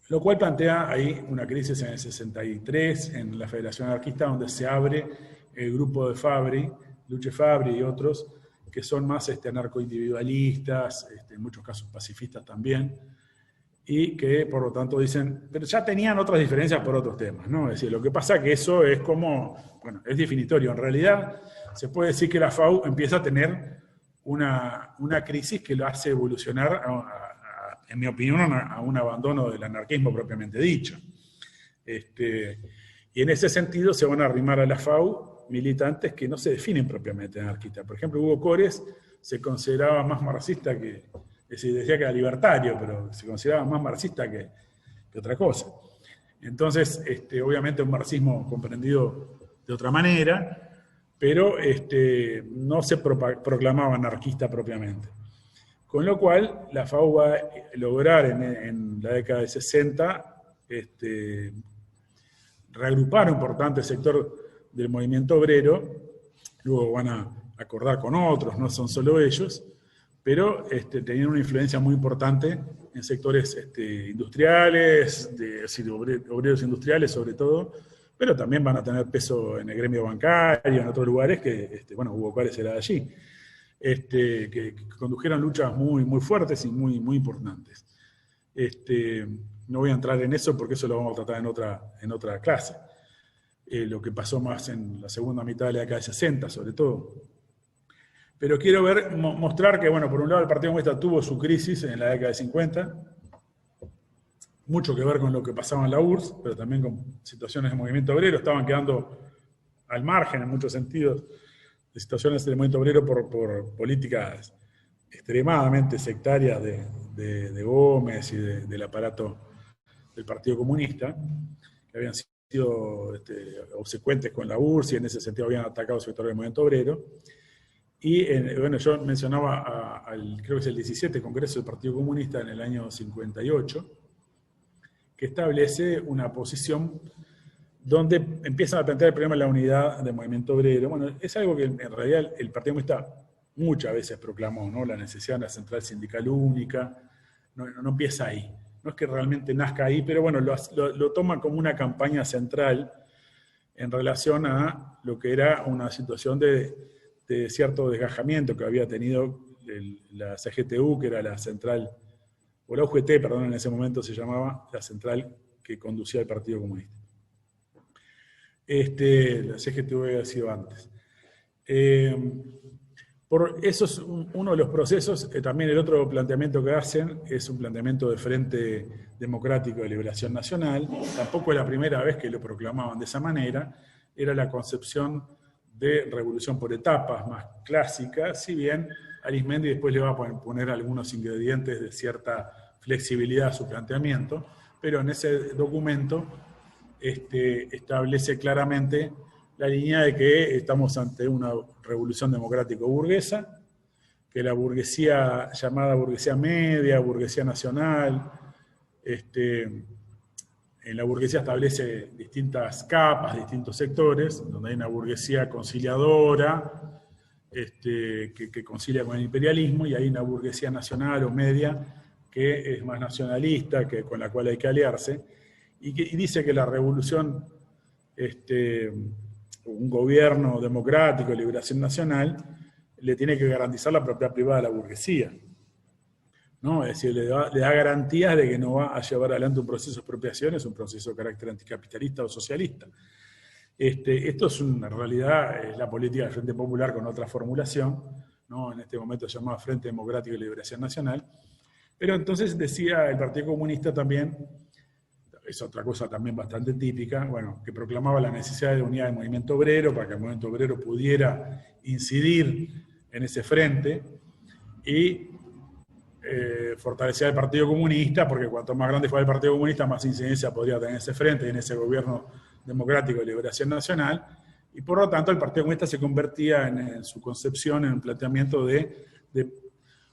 Lo cual plantea ahí una crisis en el 63 en la Federación Anarquista, donde se abre el grupo de Fabri, Luche Fabri y otros, que son más anarcoindividualistas, en muchos casos pacifistas también, y que por lo tanto dicen, pero ya tenían otras diferencias por otros temas, ¿no? Es decir, lo que pasa es que eso es como, bueno, es definitorio. En realidad se puede decir que la FAU empieza a tener una crisis que lo hace evolucionar en mi opinión, a un abandono del anarquismo propiamente dicho. Y en ese sentido se van a arrimar a la FAU militantes que no se definen propiamente anarquistas. Por ejemplo, Hugo Cores se consideraba más marxista que, es decir, decía que era libertario, pero se consideraba más marxista que otra cosa. Entonces, obviamente un marxismo comprendido de otra manera, pero no se proclamaba anarquista propiamente. Con lo cual, la FAU va a lograr en la década de 60 reagrupar un importante sector del movimiento obrero, luego van a acordar con otros, no son solo ellos, pero tenían una influencia muy importante en sectores industriales, obreros industriales sobre todo, pero también van a tener peso en el gremio bancario, en otros lugares que, Hugo Cárez era de allí, que condujeron luchas muy, muy fuertes y muy, muy importantes. No voy a entrar en eso porque eso lo vamos a tratar en otra clase. Lo que pasó más en la segunda mitad de la década de 60, sobre todo. Pero quiero mostrar que, por un lado el Partido Comunista tuvo su crisis en la década de 50, mucho que ver con lo que pasaba en la URSS, pero también con situaciones del movimiento obrero, estaban quedando al margen en muchos sentidos de situaciones del movimiento obrero por políticas extremadamente sectarias de Gómez y del aparato del Partido Comunista, que habían sido obsecuentes con la URSS y en ese sentido habían atacado sectores del movimiento obrero. Y yo mencionaba creo que es el 17 Congreso del Partido Comunista en el año 58, que establece una posición donde empiezan a plantear el problema de la unidad del movimiento obrero. Bueno, es algo que en realidad el Partido Comunista muchas veces proclamó, ¿no? La necesidad de una central sindical única, no empieza ahí. No es que realmente nazca ahí, pero lo toma como una campaña central en relación a lo que era una situación de cierto desgajamiento que había tenido la CGTU, que era la central, o la UGT, perdón, en ese momento se llamaba la central que conducía el Partido Comunista. La CGTU había sido antes. Eso es uno de los procesos. También el otro planteamiento que hacen es un planteamiento de Frente Democrático de Liberación Nacional. Tampoco es la primera vez que lo proclamaban de esa manera. Era la concepción de revolución por etapas más clásica, si bien Arismendi después le va a poner algunos ingredientes de cierta flexibilidad a su planteamiento, pero en ese documento establece claramente la línea de que estamos ante una revolución democrático-burguesa, que la burguesía llamada burguesía media, burguesía nacional, en la burguesía establece distintas capas, distintos sectores, donde hay una burguesía conciliadora, que concilia con el imperialismo, y hay una burguesía nacional o media que es más nacionalista, con la cual hay que aliarse, y dice que la revolución, un gobierno democrático de liberación nacional, le tiene que garantizar la propiedad privada a la burguesía, ¿no? Es decir, le da garantías de que no va a llevar adelante un proceso de expropiación, es un proceso de carácter anticapitalista o socialista. Esto es en realidad es la política del Frente Popular con otra formulación, ¿no? En este momento se llama Frente Democrático de Liberación Nacional. Pero entonces decía el Partido Comunista también, es otra cosa también bastante típica, que proclamaba la necesidad de unidad del movimiento obrero para que el movimiento obrero pudiera incidir en ese frente y fortalecía el Partido Comunista, porque cuanto más grande fuera el Partido Comunista, más incidencia podría tener ese frente y en ese gobierno democrático de liberación nacional, y por lo tanto el Partido Comunista se convertía en su concepción en un planteamiento de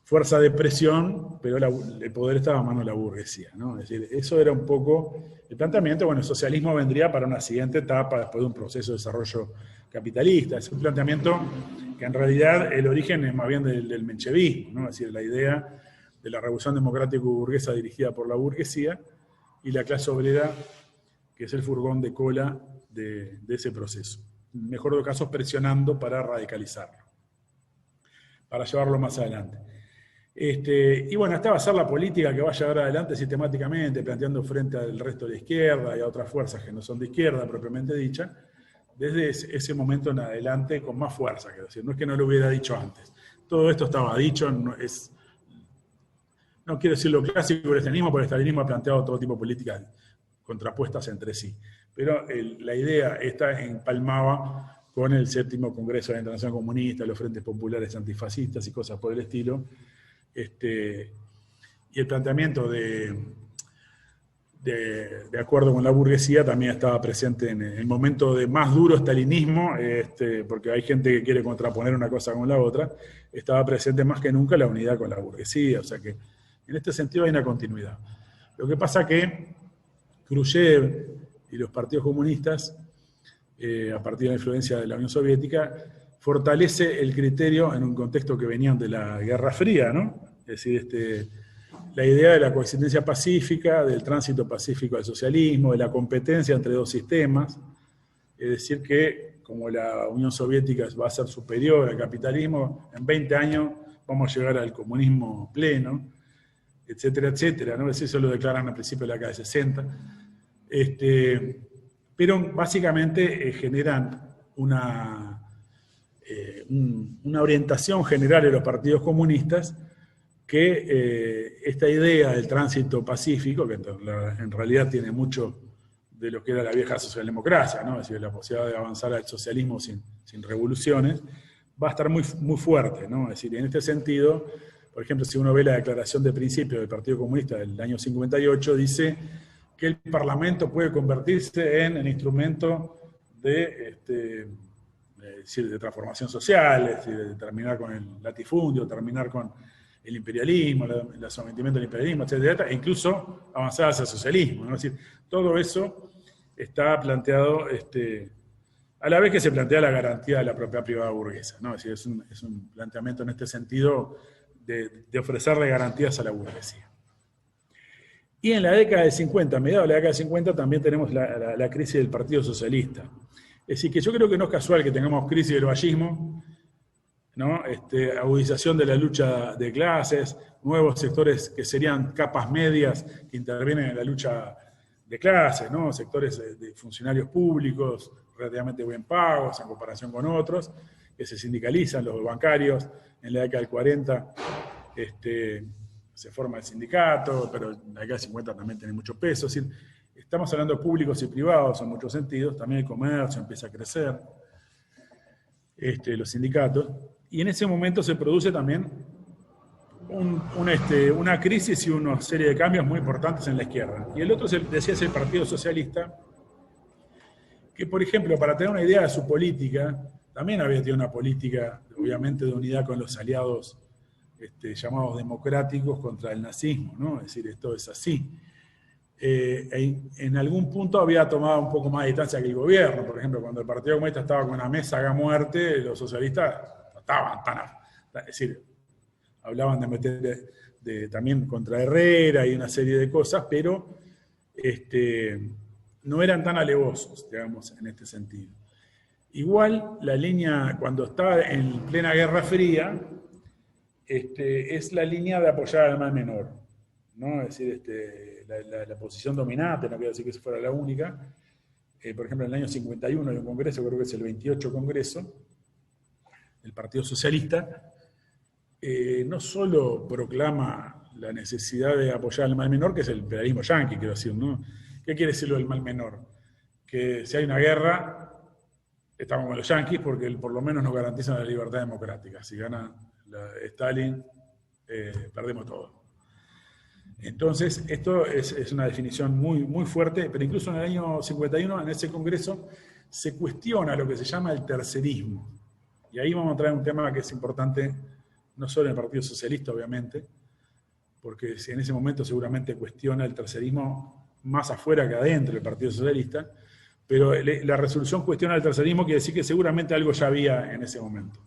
fuerza de presión, pero el poder estaba a mano de la burguesía, ¿no? Es decir, eso era un poco el planteamiento. El socialismo vendría para una siguiente etapa después de un proceso de desarrollo capitalista. Es un planteamiento que en realidad el origen es más bien del menchevismo, ¿no? Es decir, la idea de la revolución democrático-burguesa dirigida por la burguesía y la clase obrera, que es el furgón de cola de ese proceso. En el mejor de los casos, presionando para radicalizarlo, para llevarlo más adelante. Esta va a ser la política que va a llevar adelante sistemáticamente, planteando frente al resto de la izquierda y a otras fuerzas que no son de izquierda propiamente dicha, desde ese momento en adelante con más fuerza, quiero decir. No es que no lo hubiera dicho antes. Todo esto estaba dicho, no quiero decir lo clásico del estalinismo, porque el estalinismo ha planteado todo tipo de políticas contrapuestas entre sí. Pero la idea esta empalmaba con el 7º Congreso de la Internacional Comunista, los Frentes Populares Antifascistas y cosas por el estilo. Y el planteamiento de acuerdo con la burguesía también estaba presente en el momento de más duro estalinismo, porque hay gente que quiere contraponer una cosa con la otra, estaba presente más que nunca la unidad con la burguesía, o sea que en este sentido hay una continuidad. Lo que pasa que Khrushchev y los partidos comunistas a partir de la influencia de la Unión Soviética, fortalece el criterio en un contexto que venían de la Guerra Fría, ¿no? Es decir, la idea de la coexistencia pacífica, del tránsito pacífico al socialismo, de la competencia entre dos sistemas, es decir que como la Unión Soviética va a ser superior al capitalismo, en 20 años vamos a llegar al comunismo pleno, etcétera, etcétera, ¿no? Eso lo declaran al principio de la década de 60. Pero básicamente generan una orientación general de los partidos comunistas que esta idea del tránsito pacífico, que en realidad tiene mucho de lo que era la vieja socialdemocracia, ¿no? Es decir, la posibilidad de avanzar al socialismo sin revoluciones, va a estar muy, muy fuerte, ¿no? Es decir, en este sentido, por ejemplo, si uno ve la declaración de principio del Partido Comunista del año 58, dice que el Parlamento puede convertirse en el instrumento de transformación social, es decir, de terminar con el latifundio, terminar con el imperialismo, el sometimiento del imperialismo, etcétera, e incluso avanzar hacia el socialismo, ¿no? Es decir, todo eso está planteado a la vez que se plantea la garantía de la propiedad privada burguesa, ¿no? Es decir, es un planteamiento en este sentido de ofrecerle garantías a la burguesía. Y en la década de 50, a mediados de la década de 50, también tenemos la crisis del Partido Socialista. Es decir, que yo creo que no es casual que tengamos crisis del vallismo, ¿no? Agudización de la lucha de clases, nuevos sectores que serían capas medias que intervienen en la lucha de clases, ¿no? Sectores de funcionarios públicos relativamente bien pagos en comparación con otros, que se sindicalizan, los bancarios. En la década del 40 se forma el sindicato, pero en la década del 50 también tiene mucho peso. Es decir, estamos hablando de públicos y privados en muchos sentidos, también el comercio empieza a crecer, los sindicatos, y en ese momento se produce también una crisis y una serie de cambios muy importantes en la izquierda. Y el otro, decía, es el Partido Socialista, que, por ejemplo, para tener una idea de su política, también había tenido una política, obviamente, de unidad con los aliados llamados democráticos contra el nazismo, ¿no? Es decir, esto es así. En algún punto había tomado un poco más de distancia que el gobierno. Por ejemplo, cuando el Partido Comunista estaba con la mesa haga muerte, los socialistas no estaban es decir, hablaban de meter también contra Herrera y una serie de cosas, pero no eran tan alevosos, digamos, en este sentido. Igual, la línea, cuando está en plena Guerra Fría, es la línea de apoyar al mal menor, ¿no? Es decir, la posición dominante, no quiero decir que esa fuera la única. Por ejemplo, en el año 51 hay un congreso, creo que es el 28 Congreso del Partido Socialista, no solo proclama la necesidad de apoyar al mal menor, que es el imperialismo yanqui, quiero decir, ¿no? ¿Qué quiere decir lo del mal menor? Que si hay una guerra, estamos con los yanquis porque por lo menos nos garantizan la libertad democrática. Si gana Stalin, perdemos todo. Entonces, esto es una definición muy, muy fuerte, pero incluso en el año 51, en ese congreso, se cuestiona lo que se llama el tercerismo. Y ahí vamos a traer un tema que es importante, no solo en el Partido Socialista, obviamente, porque en ese momento seguramente cuestiona el tercerismo más afuera que adentro del Partido Socialista, pero la resolución cuestiona el tercerismo, quiere decir que seguramente algo ya había en ese momento.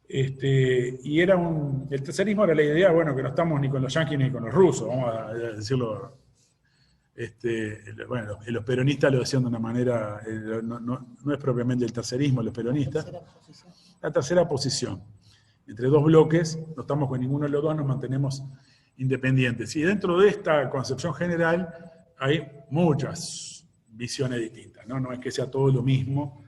Y el tercerismo era la idea, bueno, que no estamos ni con los yanquis ni con los rusos, vamos a decirlo. Bueno, los peronistas lo decían de una manera, no es propiamente el tercerismo, los peronistas. La tercera posición. Entre dos bloques, no estamos con ninguno de los dos, nos mantenemos independientes. Y dentro de esta concepción general hay muchas visiones distintas, ¿no? No es que sea todo lo mismo.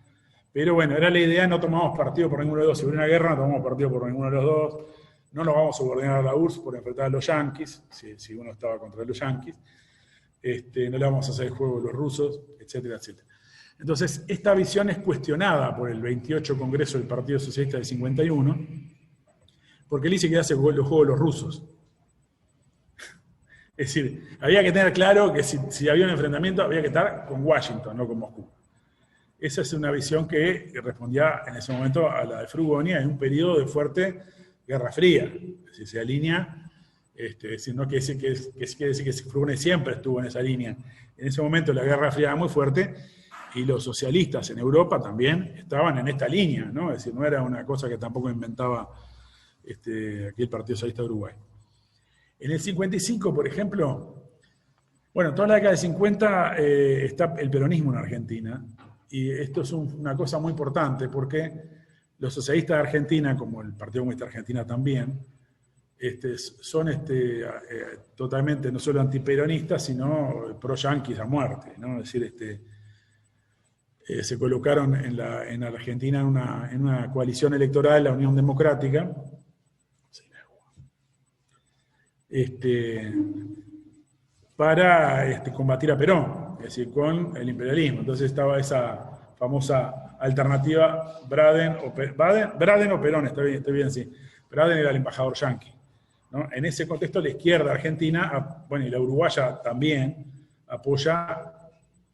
Pero bueno, era la idea, no tomamos partido por ninguno de los dos. Si hubiera una guerra, no tomamos partido por ninguno de los dos. No nos vamos a subordinar a la URSS por enfrentar a los yanquis, si uno estaba contra los yanquis. No le vamos a hacer el juego a los rusos, etcétera, etcétera. Entonces, esta visión es cuestionada por el 28 Congreso del Partido Socialista del 51, porque él dice que hace los juegos de los rusos. Es decir, había que tener claro que si había un enfrentamiento, había que estar con Washington, no con Moscú. Esa es una visión que respondía en ese momento a la de Frugonia en un periodo de fuerte Guerra Fría. Es decir, se alinea, no quiere decir que Frugonia siempre estuvo en esa línea. En ese momento la Guerra Fría era muy fuerte y los socialistas en Europa también estaban en esta línea, ¿no? Es decir, no era una cosa que tampoco inventaba aquí el Partido Socialista de Uruguay. En el 55, por ejemplo, bueno, toda la década del 50 está el peronismo en Argentina, y esto es una cosa muy importante porque los socialistas de Argentina, como el Partido Comunista de Argentina también, son totalmente no solo antiperonistas, sino pro-yanquis a muerte, ¿no? Es decir, se colocaron en Argentina en una coalición electoral, la Unión Democrática, para combatir a Perón, es decir, con el imperialismo. Entonces estaba esa famosa alternativa Braden o Perón, estoy bien, sí. Braden era el embajador yanqui, ¿no? En ese contexto, la izquierda argentina, bueno, y la uruguaya también, apoya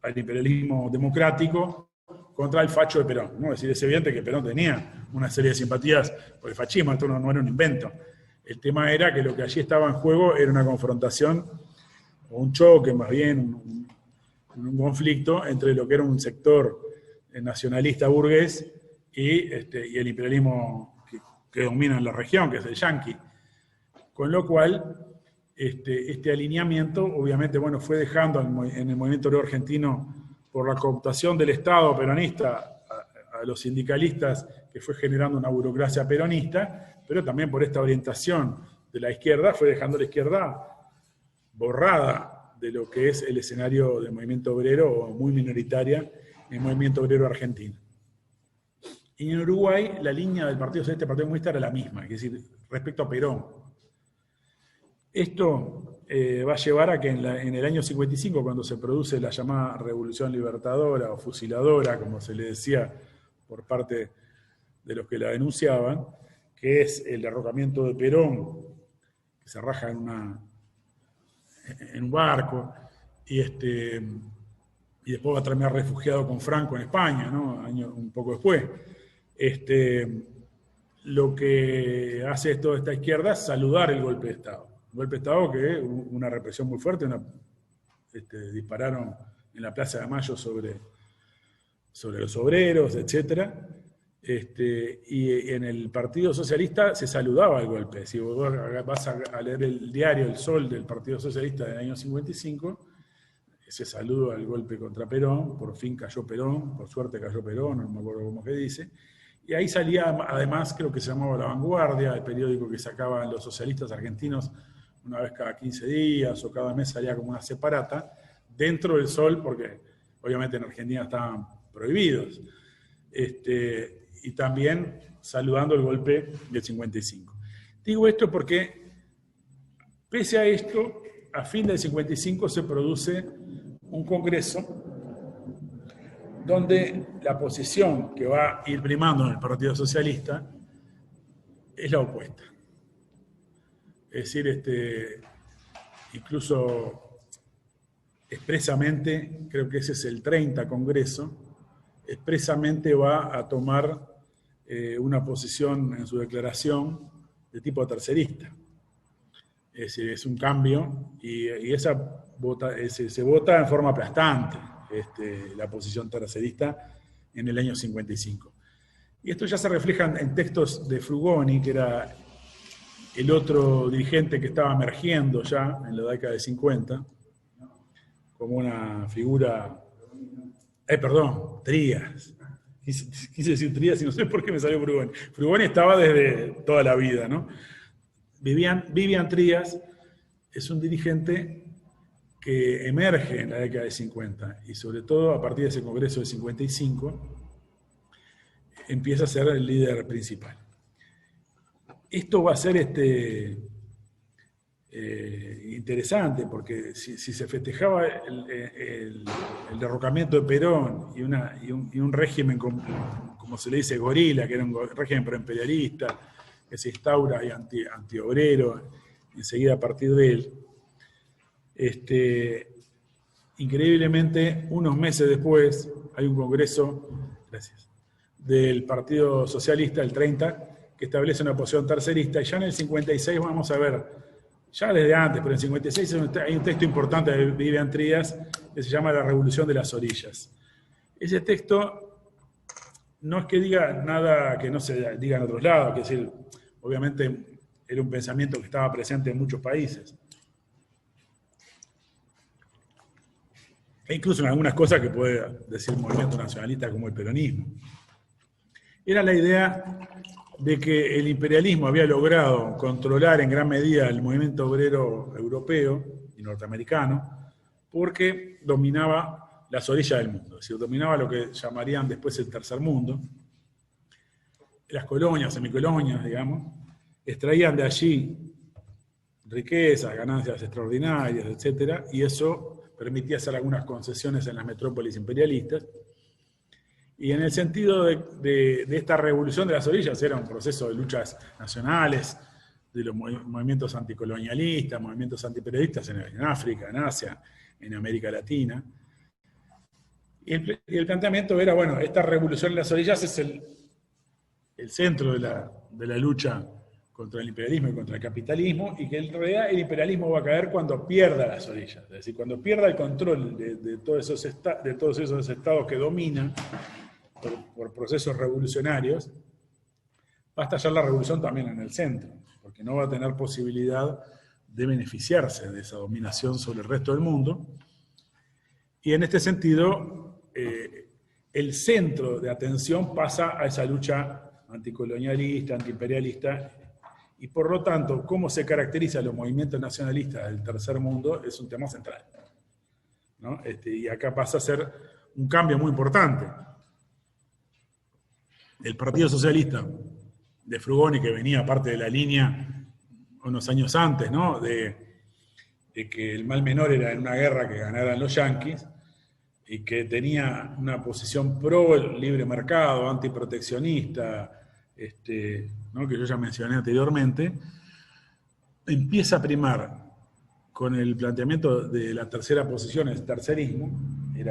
al imperialismo democrático contra el facho de Perón, ¿no? Es decir, es evidente que Perón tenía una serie de simpatías por el fascismo, esto no era un invento. El tema era que lo que allí estaba en juego era una confrontación, o un choque, más bien, un conflicto entre lo que era un sector nacionalista burgués y el imperialismo que domina en la región, que es el yanqui. Con lo cual, este alineamiento, obviamente, bueno, fue dejando en el movimiento obrero argentino, por la cooptación del Estado peronista a los sindicalistas, que fue generando una burocracia peronista, pero también por esta orientación de la izquierda, fue dejando a la izquierda borrada de lo que es el escenario del movimiento obrero, o muy minoritaria en el movimiento obrero argentino. Y en Uruguay, la línea del Partido Socialista y Partido Comunista era la misma, es decir, respecto a Perón. Esto va a llevar a que en el año 55, cuando se produce la llamada Revolución Libertadora o Fusiladora, como se le decía por parte de los que la denunciaban, que es el derrocamiento de Perón, que se raja en un barco, y después va a terminar refugiado con Franco en España, ¿no? Un poco después. Lo que hace toda esta izquierda es saludar el golpe de Estado. Un golpe de Estado que una represión muy fuerte, dispararon en la Plaza de Mayo sobre los obreros, etc. Y en el Partido Socialista se saludaba el golpe. Si vos vas a leer el diario El Sol del Partido Socialista del año 55, ese saludo al golpe contra Perón, por fin cayó Perón, por suerte cayó Perón, no me acuerdo cómo que dice. Y ahí salía, además, creo que se llamaba La Vanguardia, el periódico que sacaban los socialistas argentinos una vez cada 15 días o cada mes, salía como una separata, dentro del Sol, porque obviamente en Argentina estaban prohibidos. Y también saludando el golpe del 55. Digo esto porque, pese a esto, a fin del 55 se produce un congreso donde la posición que va a ir primando en el Partido Socialista es la opuesta. Es decir, incluso expresamente, creo que ese es el 30 Congreso, expresamente va a tomar una posición en su declaración de tipo tercerista. Es decir, es un cambio y se vota en forma aplastante la posición tercerista en el año 55. Y esto ya se refleja en textos de Frugoni, que era el otro dirigente que estaba emergiendo ya en la década de 50, como una figura... Trías. Quise decir Trías y no sé por qué me salió Frugoni. Frugoni estaba desde toda la vida, ¿no? Vivian Trías es un dirigente que emerge en la década de 50 y sobre todo a partir de ese congreso de 55 empieza a ser el líder principal. Esto va a ser interesante porque si se festejaba el derrocamiento de Perón y un régimen, como se le dice, gorila, que era un régimen proimperialista, que se instaura y antiobrero, enseguida a partir de él. Increíblemente, unos meses después, hay un congreso del Partido Socialista, el 30, que establece una posición tercerista, y ya en el 56 vamos a ver, ya desde antes, pero en el 56 hay un texto importante de Vivian Trías que se llama La Revolución de las Orillas. Ese texto no es que diga nada que no se diga en otros lados, es decir, obviamente era un pensamiento que estaba presente en muchos países. E incluso en algunas cosas que puede decir el movimiento nacionalista como el peronismo. Era la idea de que el imperialismo había logrado controlar en gran medida el movimiento obrero europeo y norteamericano porque dominaba las orillas del mundo, es decir, dominaba lo que llamarían después el tercer mundo. Las colonias, semicolonias, digamos, extraían de allí riquezas, ganancias extraordinarias, etcétera, y eso permitía hacer algunas concesiones en las metrópolis imperialistas. Y en el sentido de esta revolución de las orillas, era un proceso de luchas nacionales, de los movimientos anticolonialistas, movimientos antiperiodistas en África, en Asia, en América Latina. Y el planteamiento era, bueno, esta revolución en las orillas es el centro de la lucha contra el imperialismo y contra el capitalismo, y que en realidad el imperialismo va a caer cuando pierda las orillas, es decir, cuando pierda el control de todos esos estados que dominan por procesos revolucionarios, va a estallar la revolución también en el centro, porque no va a tener posibilidad de beneficiarse de esa dominación sobre el resto del mundo. Y en este sentido, el centro de atención pasa a esa lucha anticolonialista, antiimperialista, y por lo tanto, cómo se caracterizan los movimientos nacionalistas del tercer mundo es un tema central, ¿no? Y acá pasa a ser un cambio muy importante. El Partido Socialista de Frugoni, que venía parte de la línea unos años antes, ¿no? de que el mal menor era en una guerra que ganaran los yanquis, y que tenía una posición pro libre mercado, antiproteccionista, ¿no? que yo ya mencioné anteriormente, empieza a primar con el planteamiento de la tercera posición, el tercerismo, es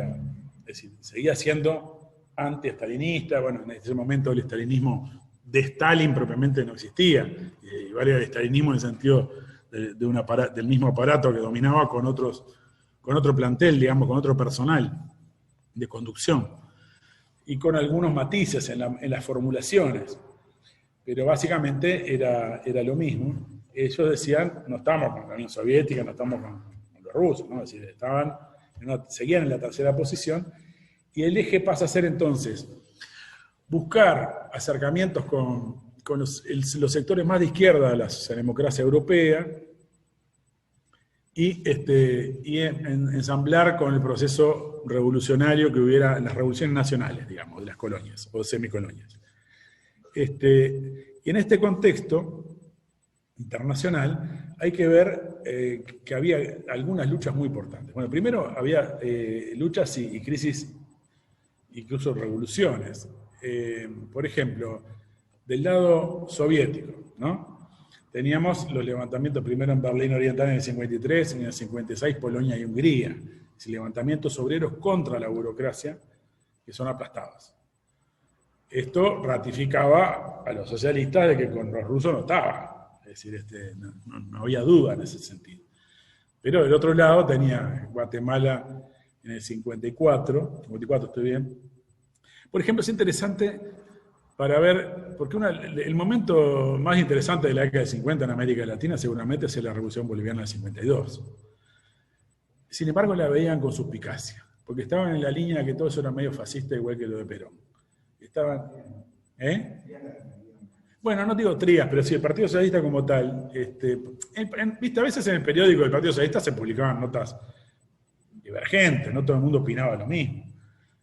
decir, seguía siendo anti-estalinista. Bueno, en ese momento el estalinismo de Stalin propiamente no existía, y valía el estalinismo en el sentido del mismo aparato que dominaba con otro plantel, digamos, con otro personal de conducción, y con algunos matices en las formulaciones, pero básicamente era lo mismo. Ellos decían, no estamos con la Unión Soviética, no estamos con los rusos, ¿no? Es decir, seguían en la tercera posición, y el eje pasa a ser entonces buscar acercamientos con los sectores más de izquierda de la socialdemocracia europea, y ensamblar con el proceso revolucionario que hubiera en las revoluciones nacionales, digamos, de las colonias o semicolonias. Y en este contexto internacional hay que ver que había algunas luchas muy importantes. Bueno, primero había luchas y crisis, incluso revoluciones. Por ejemplo, del lado soviético, ¿no? Teníamos los levantamientos primero en Berlín Oriental en el 53, en el 56 Polonia y Hungría, levantamientos obreros contra la burocracia que son aplastados. Esto ratificaba a los socialistas de que con los rusos no estaba, es decir, no había duda en ese sentido. Pero del otro lado tenía Guatemala en el 54 estoy bien. Por ejemplo, es interesante para ver, porque el momento más interesante de la década de 50 en América Latina seguramente es la Revolución Boliviana del 52. Sin embargo, la veían con suspicacia, porque estaban en la línea que todo eso era medio fascista, igual que lo de Perón. Estaban, bueno, no digo trías, pero sí, el Partido Socialista como tal, viste, a veces en el periódico del Partido Socialista se publicaban notas divergentes, no todo el mundo opinaba lo mismo.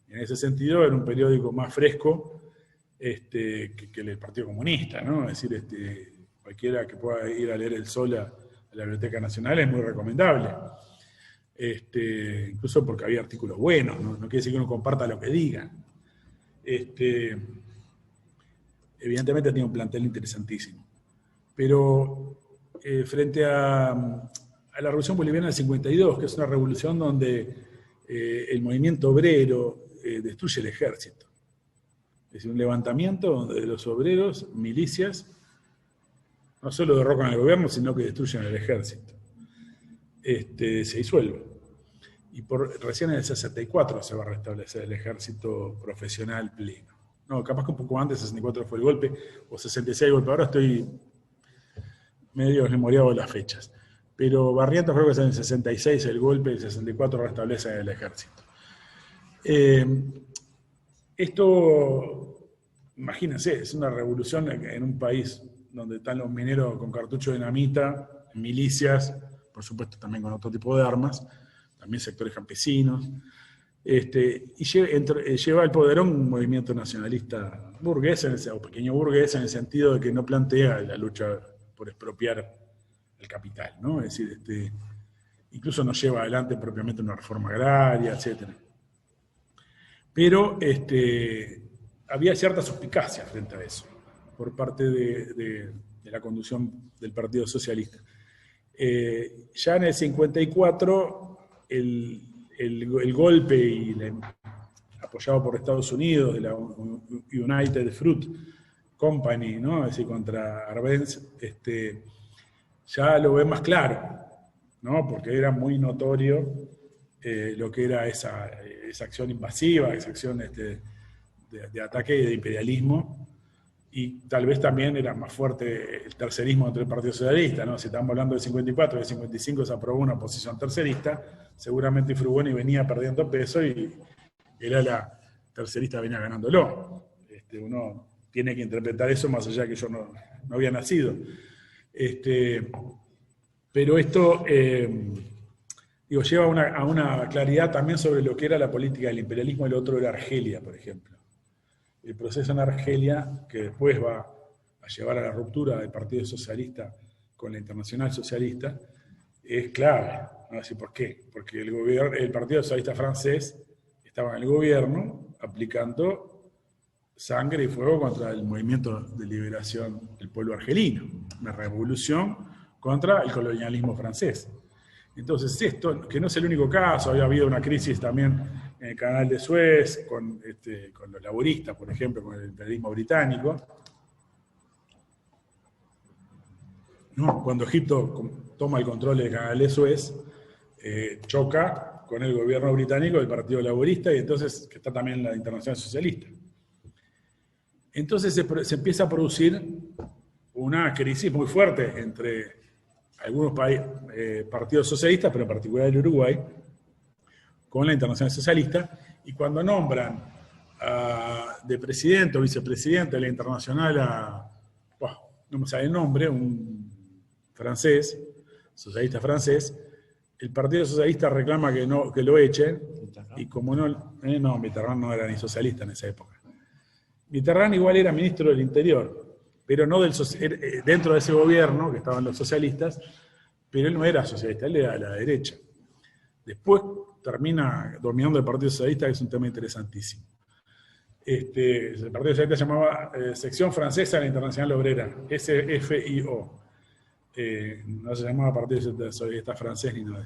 En ese sentido era un periódico más fresco que el Partido Comunista, ¿no? Es decir, cualquiera que pueda ir a leer El Sol a la Biblioteca Nacional es muy recomendable. Incluso porque había artículos buenos, ¿no? No quiere decir que uno comparta lo que digan. Evidentemente tiene un plantel interesantísimo. Pero frente a la Revolución Boliviana del 52, que es una revolución donde el movimiento obrero destruye el ejército. Es decir, un levantamiento donde los obreros, milicias, no solo derrocan al gobierno, sino que destruyen al ejército. Se disuelve. y recién en el 64 se va a restablecer el ejército profesional pleno. No, capaz que un poco antes, 64 fue el golpe, o 66 el golpe, ahora estoy medio desmemoriado de las fechas. Pero Barrientos creo que es en el 66 el golpe, el 64 restablece el ejército. Esto, imagínense, es una revolución en un país donde están los mineros con cartucho de dinamita, milicias, por supuesto también con otro tipo de armas, también sectores campesinos, y lleva al poder un movimiento nacionalista burgués, o pequeño burgués, en el sentido de que no plantea la lucha por expropiar el capital, ¿no? Es decir, incluso no lleva adelante propiamente una reforma agraria, etc. Pero había cierta suspicacia frente a eso, por parte de la conducción del Partido Socialista. Ya en el 54, el golpe apoyado por Estados Unidos, de la United Fruit Company, ¿no? Es decir, contra Arbenz, ya lo ve más claro, ¿no? Porque era muy notorio lo que era esa acción invasiva, esa acción de ataque y de imperialismo, y tal vez también era más fuerte el tercerismo entre el Partido Socialista, ¿no? Si estamos hablando del 54, del 55 se aprobó una posición tercerista, seguramente Frugoni venía perdiendo peso y el ala tercerista venía ganándolo. Uno tiene que interpretar eso más allá de que yo no había nacido. Pero esto lleva a una claridad también sobre lo que era la política del imperialismo. El otro era Argelia, por ejemplo. El proceso en Argelia, que después va a llevar a la ruptura del Partido Socialista con la Internacional Socialista, es clave. ¿No? ¿Por qué? Porque el Partido Socialista francés estaba en el gobierno aplicando sangre y fuego contra el movimiento de liberación del pueblo argelino, una revolución contra el colonialismo francés. Entonces esto, que no es el único caso, había habido una crisis también en el canal de Suez, con los laboristas, por ejemplo, con el imperialismo británico. ¿No? Cuando Egipto toma el control del canal de Suez, choca con el gobierno británico del Partido Laborista, y entonces, que está también en la Internacional Socialista. Entonces se empieza a producir una crisis muy fuerte entre algunos partidos socialistas, pero en particular el Uruguay, con la Internacional Socialista, y cuando nombran de presidente o vicepresidente de la Internacional no me sale el nombre, un francés, socialista francés, el Partido Socialista reclama que lo echen, y como no, Mitterrand no era ni socialista en esa época. Mitterrand igual era ministro del Interior, pero no dentro de ese gobierno, que estaban los socialistas, pero él no era socialista, él era de la derecha. Después termina dominando el Partido Socialista, que es un tema interesantísimo. El Partido Socialista se llamaba Sección Francesa de la Internacional Obrera, SFIO. No se llamaba Partido Socialista Francés ni nada de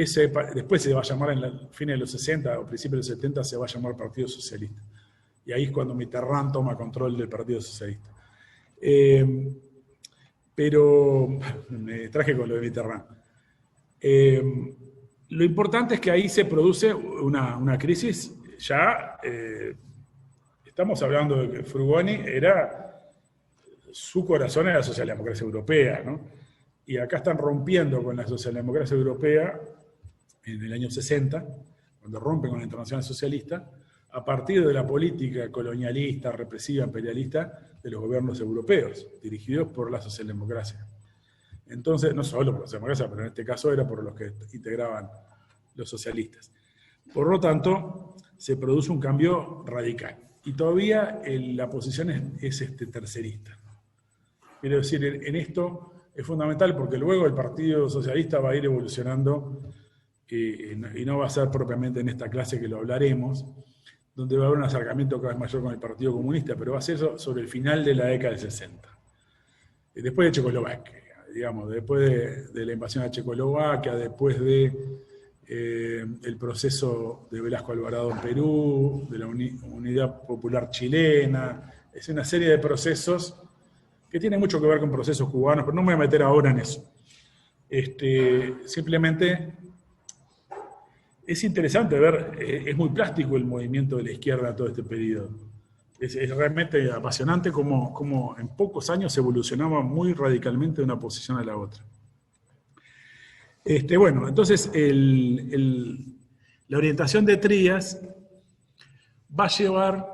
eso. Después se va a llamar, en el fin de los 60 o principios de los 70, se va a llamar Partido Socialista. Y ahí es cuando Mitterrand toma control del Partido Socialista. Pero me traje con lo de Mitterrand. Lo importante es que ahí se produce una crisis. Ya estamos hablando de que Frugoni su corazón era la socialdemocracia europea, ¿no? Y acá están rompiendo con la socialdemocracia europea en el año 60, cuando rompen con la Internacional Socialista, a partir de la política colonialista, represiva, imperialista de los gobiernos europeos, dirigidos por la socialdemocracia. Entonces, no solo por la socialdemocracia, pero en este caso era por los que integraban los socialistas. Por lo tanto, se produce un cambio radical. Y todavía la posición es tercerista. Quiero decir, en esto es fundamental porque luego el Partido Socialista va a ir evolucionando y no va a ser propiamente en esta clase que lo hablaremos, donde va a haber un acercamiento cada vez mayor con el Partido Comunista, pero va a ser sobre el final de la década del 60. Después de Checoslovaquia, digamos, después de la invasión a Checoslovaquia, después de el proceso de Velasco Alvarado en Perú, de la Unidad Popular Chilena, es una serie de procesos que tienen mucho que ver con procesos cubanos, pero no me voy a meter ahora en eso. Simplemente es interesante ver, es muy plástico el movimiento de la izquierda en todo este periodo. Es realmente apasionante cómo en pocos años evolucionaba muy radicalmente de una posición a la otra. Bueno, entonces la orientación de Trías va a llevar,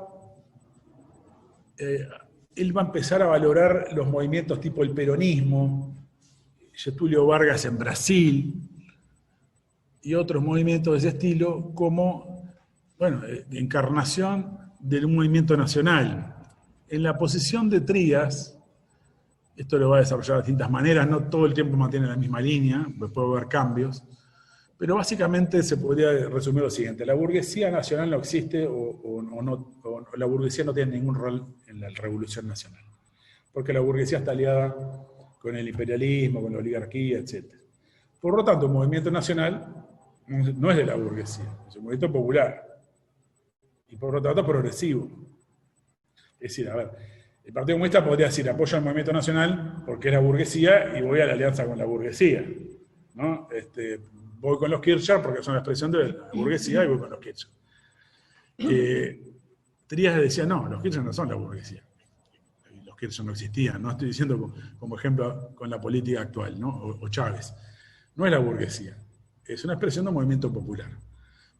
él va a empezar a valorar los movimientos tipo el peronismo, Getúlio Vargas en Brasil, y otros movimientos de ese estilo como, bueno, encarnación de un movimiento nacional. En la posición de Trías, esto lo va a desarrollar de distintas maneras, no todo el tiempo mantiene la misma línea, puede haber cambios, pero básicamente se podría resumir lo siguiente: la burguesía nacional no existe o la burguesía no tiene ningún rol en la revolución nacional, porque la burguesía está aliada con el imperialismo, con la oligarquía, etc. Por lo tanto, el movimiento nacional no es de la burguesía, es un movimiento popular y por lo tanto progresivo. Es decir, a ver, el Partido Comunista podría decir: apoyo al movimiento nacional porque es la burguesía y voy a la alianza con la burguesía, ¿no? Voy con los Kirchner porque son la expresión de la burguesía y voy con los Kirchner. Trías decía: no, los Kirchner no son la burguesía. Los Kirchner no existían, no estoy diciendo como ejemplo con la política actual, ¿no? O Chávez. No es la burguesía, es una expresión de un movimiento popular.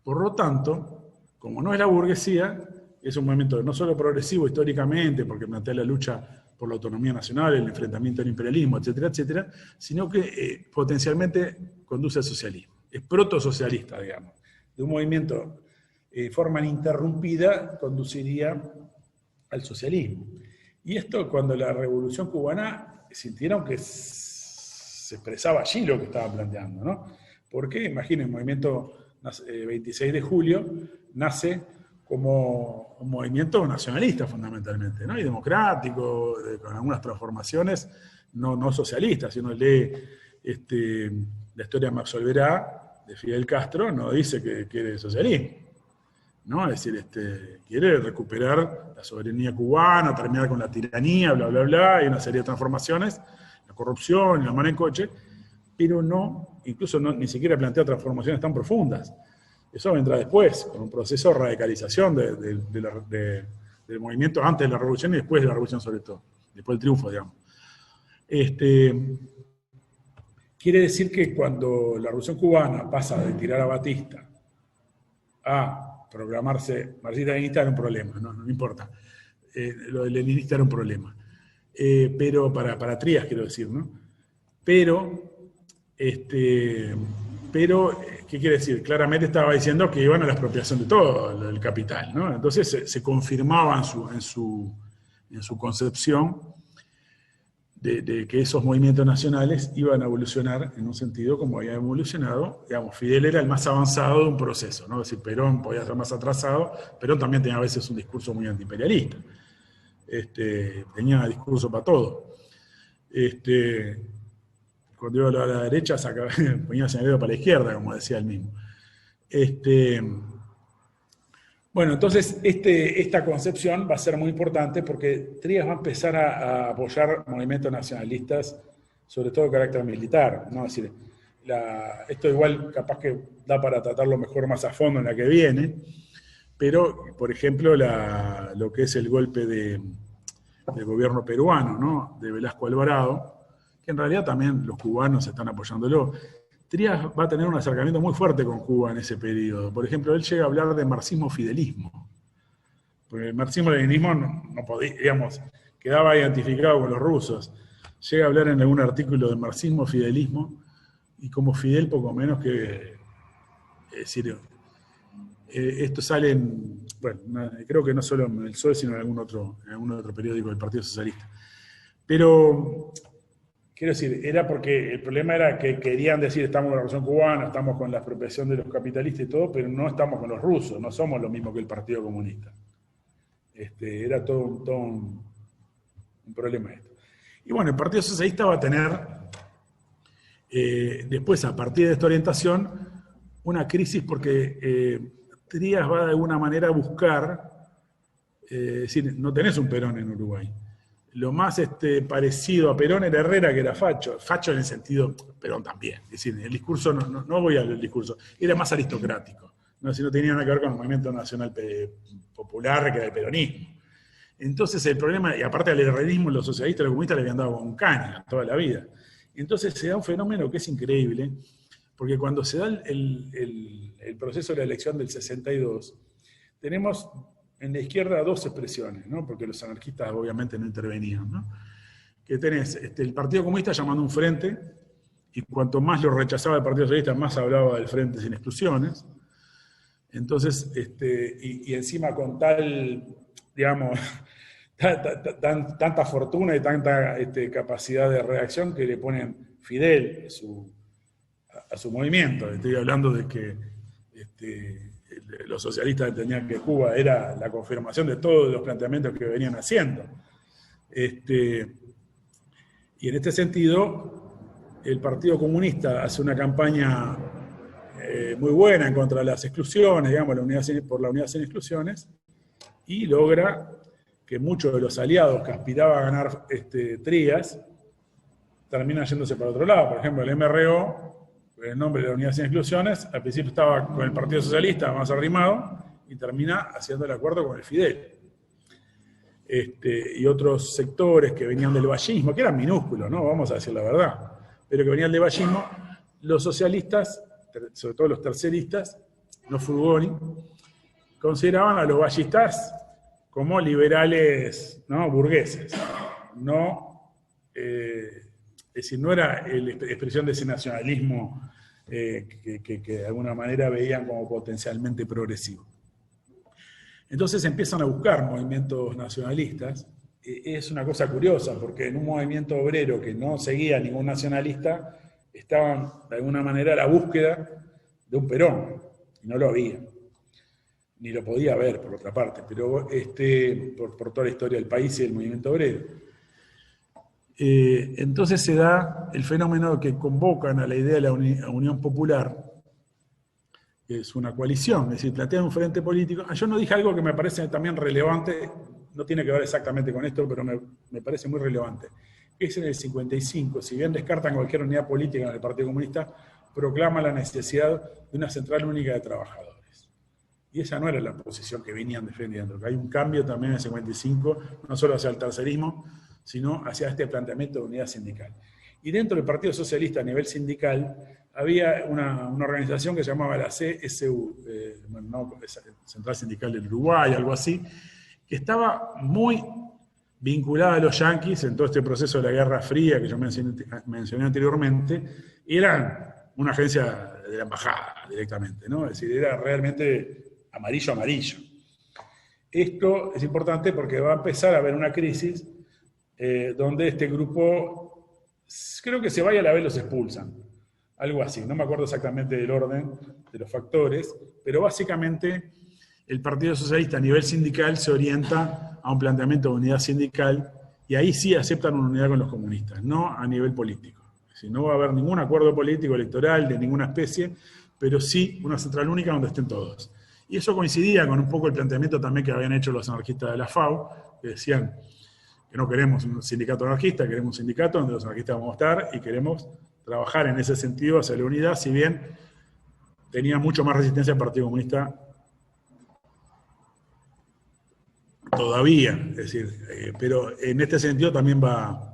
Por lo tanto, como no es la burguesía, es un movimiento no solo progresivo históricamente, porque plantea la lucha por la autonomía nacional, el enfrentamiento al imperialismo, etcétera, etcétera, sino que potencialmente conduce al socialismo. Es protosocialista, digamos. De un movimiento de forma ininterrumpida conduciría al socialismo. Y esto, cuando la Revolución Cubana, sintieron que se expresaba allí lo que estaba planteando, ¿no? Porque, imaginen, el movimiento 26 de julio nace como un movimiento nacionalista fundamentalmente, ¿no? Y democrático, con algunas transformaciones, no socialistas. Si uno lee la historia de Max Olverá, de Fidel Castro, no dice que quiere socialismo, ¿no? Es decir, quiere recuperar la soberanía cubana, terminar con la tiranía, bla, bla, bla, y una serie de transformaciones, la corrupción, la mano en coche, pero incluso ni siquiera plantea transformaciones tan profundas. Eso vendrá después, con un proceso de radicalización del movimiento antes de la revolución y después de la revolución, sobre todo, después del triunfo, digamos. Quiere decir que cuando la revolución cubana pasa de tirar a Batista a proclamarse marxista-leninista, era un problema, no importa. Lo de leninista era un problema. Pero para Trías, quiero decir, ¿no? Pero, ¿qué quiere decir? Claramente estaba diciendo que iban a la expropiación de todo el capital, ¿no? Entonces se confirmaba en su concepción de que esos movimientos nacionales iban a evolucionar en un sentido como habían evolucionado. Digamos, Fidel era el más avanzado de un proceso, ¿no? Es decir, Perón podía ser más atrasado, Perón también tenía a veces un discurso muy antiimperialista. Tenía discurso para todo. Cuando iba a la derecha ponía señalero para la izquierda, como decía él mismo. Bueno, entonces esta concepción va a ser muy importante porque Trías va a empezar a apoyar movimientos nacionalistas, sobre todo de carácter militar, ¿no? Es decir, esto igual capaz que da para tratarlo mejor más a fondo en la que viene, pero, por ejemplo, lo que es el golpe del gobierno peruano, ¿no? De Velasco Alvarado, que en realidad también los cubanos están apoyándolo. Trías va a tener un acercamiento muy fuerte con Cuba en ese periodo. Por ejemplo, él llega a hablar de marxismo-fidelismo. Porque el marxismo-leninismo no podía, digamos, quedaba identificado con los rusos. Llega a hablar en algún artículo de marxismo-fidelismo y como Fidel poco menos que... Es decir, esto sale creo que no solo en El Sol, sino en algún otro periódico del Partido Socialista. Pero... Quiero decir, era porque el problema era que querían decir estamos con la Revolución Cubana, estamos con la expropiación de los capitalistas y todo, pero no estamos con los rusos, no somos lo mismo que el Partido Comunista. Era todo un problema esto. Y bueno, el Partido Socialista va a tener, después, a partir de esta orientación, una crisis porque Trías va de alguna manera a buscar, es decir, no tenés un Perón en Uruguay. lo más parecido a Perón era Herrera, que era facho. Facho en el sentido, Perón también. Es decir, el discurso, no voy al discurso, era más aristocrático. No, si no tenía nada que ver con el movimiento nacional popular, que era el peronismo. Entonces el problema, y aparte del herrerismo, los socialistas y los comunistas le habían dado con caña toda la vida. Entonces se da un fenómeno que es increíble, porque cuando se da el proceso de la elección del 62, tenemos en la izquierda dos expresiones, ¿no? Porque los anarquistas obviamente no intervenían, ¿no? Que tenés el Partido Comunista llamando un frente, y cuanto más lo rechazaba el Partido Socialista, más hablaba del frente sin exclusiones. Entonces, y encima con tal, digamos, tanta fortuna y tanta capacidad de reacción que le ponen Fidel a su movimiento. Estoy hablando de que los socialistas entendían que Cuba era la confirmación de todos los planteamientos que venían haciendo. Y en este sentido, el Partido Comunista hace una campaña muy buena en contra de las exclusiones, digamos, por la unidad sin exclusiones, y logra que muchos de los aliados que aspiraban a ganar Trías terminan yéndose para otro lado. Por ejemplo, el MRO, el nombre de la unidad sin exclusiones, al principio estaba con el Partido Socialista más arrimado y termina haciendo el acuerdo con el Fidel. Y otros sectores que venían del vallismo, que eran minúsculos, ¿no? Vamos a decir la verdad, pero que venían del vallismo, los socialistas, sobre todo los terceristas, los Frugoni, consideraban a los vallistas como liberales, ¿no? Burgueses. No, es decir, no era la expresión de ese nacionalismo que de alguna manera veían como potencialmente progresivo. Entonces empiezan a buscar movimientos nacionalistas. Es una cosa curiosa, porque en un movimiento obrero que no seguía ningún nacionalista, estaban de alguna manera a la búsqueda de un Perón, y no lo había. Ni lo podía haber, por otra parte, pero por toda la historia del país y del movimiento obrero. Entonces se da el fenómeno que convocan a la idea de la Unión Popular, que es una coalición, es decir, plantean un frente político. Yo no dije algo que me parece también relevante, no tiene que ver exactamente con esto, pero me parece muy relevante. Es en el 55, si bien descartan cualquier unidad política en el Partido Comunista, proclama la necesidad de una central única de trabajadores. Y esa no era la posición que venían defendiendo, que hay un cambio también en el 55, no solo hacia el tercerismo, sino hacia este planteamiento de unidad sindical. Y dentro del Partido Socialista a nivel sindical había una organización que se llamaba la CSU, Central Sindical del Uruguay, algo así, que estaba muy vinculada a los yanquis en todo este proceso de la Guerra Fría que yo mencioné anteriormente, y eran una agencia de la embajada directamente, ¿no? Es decir, era realmente amarillo. Esto es importante porque va a empezar a haber una crisis donde este grupo, creo que se vaya a la vez los expulsan, algo así, no me acuerdo exactamente del orden de los factores, pero básicamente el Partido Socialista a nivel sindical se orienta a un planteamiento de unidad sindical y ahí sí aceptan una unidad con los comunistas, no a nivel político. Es decir, no va a haber ningún acuerdo político electoral de ninguna especie, pero sí una central única donde estén todos. Y eso coincidía con un poco el planteamiento también que habían hecho los anarquistas de la FAU, que decían que no queremos un sindicato anarquista, queremos un sindicato donde los anarquistas vamos a estar y queremos trabajar en ese sentido hacia la unidad, si bien tenía mucho más resistencia el Partido Comunista todavía, es decir, pero en este sentido también va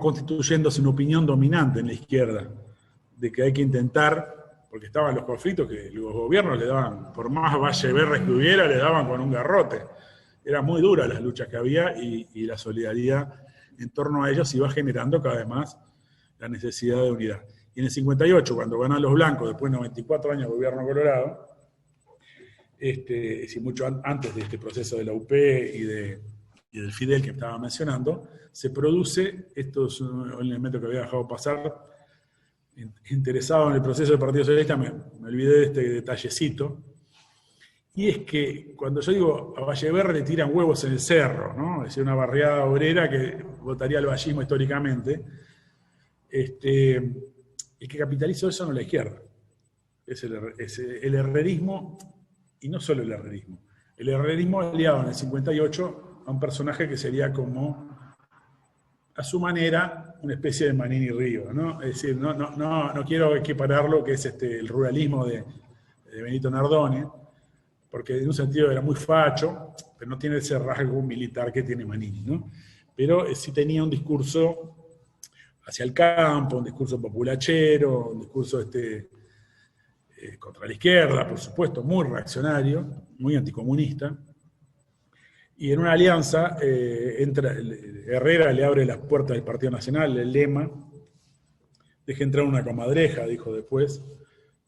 constituyéndose una opinión dominante en la izquierda, de que hay que intentar, porque estaban los conflictos que los gobiernos le daban, por más Valle Berres que hubiera, le daban con un garrote. Eran muy duras las luchas que había y la solidaridad en torno a ellos iba generando cada vez más la necesidad de unidad. Y en el 58, cuando ganan los blancos, después de 94 años de gobierno colorado, y mucho antes de este proceso de la UP y del Fidel que estaba mencionando, se produce, esto es un elemento que había dejado pasar, interesado en el proceso del Partido Socialista, me olvidé de este detallecito, y es que cuando yo digo a Valle Verde le tiran huevos en el cerro, ¿no? Es decir, una barriada obrera que votaría al vallismo históricamente, el que capitaliza eso no es la izquierda, es el herrerismo, y no solo el herrerismo aliado en el 58 a un personaje que sería como a su manera, una especie de Manini Río, ¿no? Es decir, no quiero equipararlo, que es el ruralismo de Benito Nardone, porque en un sentido era muy facho, pero no tiene ese rasgo militar que tiene Manini, ¿no? Pero sí tenía un discurso hacia el campo, un discurso populachero, un discurso contra la izquierda, por supuesto, muy reaccionario, muy anticomunista. Y en una alianza, Herrera le abre las puertas del Partido Nacional, el lema, deje entrar una comadreja, dijo después,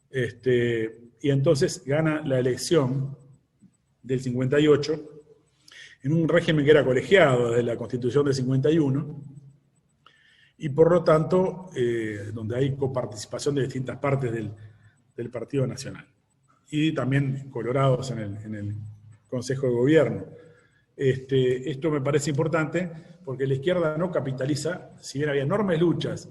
y entonces gana la elección del 58, en un régimen que era colegiado desde la Constitución del 51, y por lo tanto, donde hay coparticipación de distintas partes del Partido Nacional, y también colorados en el Consejo de Gobierno. Esto me parece importante porque la izquierda no capitaliza, si bien había enormes luchas,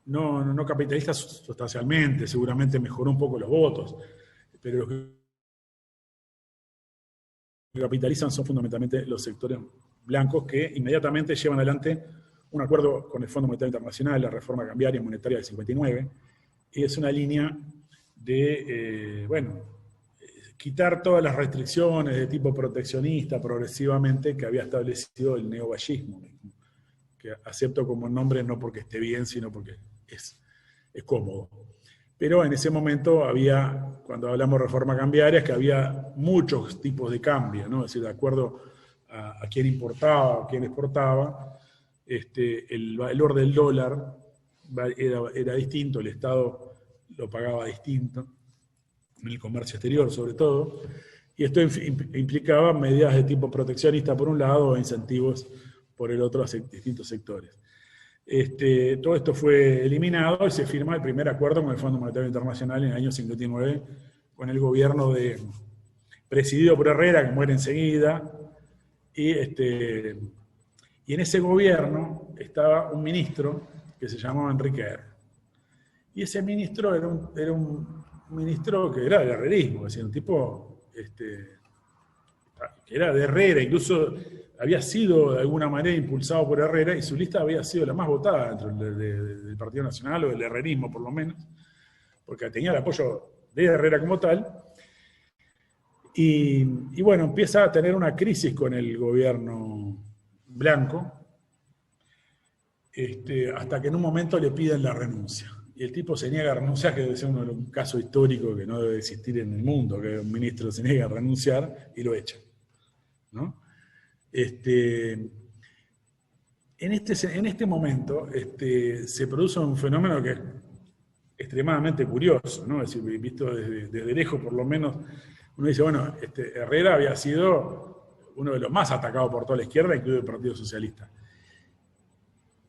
no capitaliza sustancialmente, seguramente mejoró un poco los votos, pero los que capitalizan son fundamentalmente los sectores blancos que inmediatamente llevan adelante un acuerdo con el Fondo Monetario Internacional, la reforma cambiaria y monetaria del 59, y es una línea de, quitar todas las restricciones de tipo proteccionista progresivamente que había establecido el neovallismo, que acepto como nombre no porque esté bien, sino porque es cómodo. Pero en ese momento había, cuando hablamos de reforma cambiaria, es que había muchos tipos de cambio, ¿no? Es decir, de acuerdo a quién importaba o quién exportaba, el valor del dólar era distinto, el Estado lo pagaba distinto, en el comercio exterior sobre todo, y esto implicaba medidas de tipo proteccionista por un lado o incentivos por el otro a distintos sectores. Todo esto fue eliminado y se firma el primer acuerdo con el Fondo Monetario Internacional en el año 59, con el gobierno presidido por Herrera, que muere enseguida, y en ese gobierno estaba un ministro que se llamaba Enrique Herrera. Y ese ministro era un ministro que era del herrerismo, es decir, un tipo que era de Herrera, incluso había sido de alguna manera impulsado por Herrera y su lista había sido la más votada dentro del Partido Nacional o del herrerismo por lo menos, porque tenía el apoyo de Herrera como tal. Y bueno, empieza a tener una crisis con el gobierno blanco, hasta que en un momento le piden la renuncia. Y el tipo se niega a renunciar, que debe ser uno de los casos históricos que no debe existir en el mundo, que un ministro se niega a renunciar y lo echan, ¿no? En este momento se produce un fenómeno que es extremadamente curioso, ¿no? Es decir, visto desde lejos por lo menos, uno dice, bueno, Herrera había sido uno de los más atacados por toda la izquierda, incluido el Partido Socialista.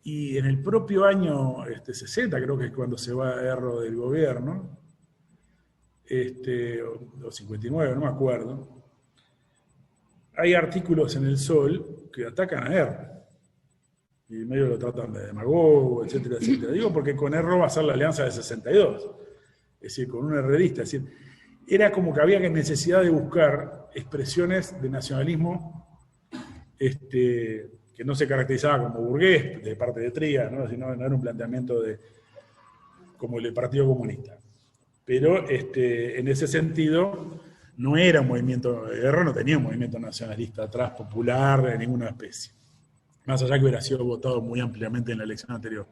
Y en el propio año 60, creo que es cuando se va Erro del gobierno, o 59, no me acuerdo, hay artículos en El Sol que atacan a Erro. Y medio lo tratan de demagogo, etcétera, etcétera. Digo porque con Erro va a ser la alianza de 62. Es decir, con un herrerista. Es decir, era como que había necesidad de buscar expresiones de nacionalismo que no se caracterizaba como burgués, de parte de Trías, ¿no? Sino, no era un planteamiento como el Partido Comunista. Pero en ese sentido, no era un movimiento, Erro no tenía un movimiento nacionalista atrás, popular, de ninguna especie. Más allá que hubiera sido votado muy ampliamente en la elección anterior.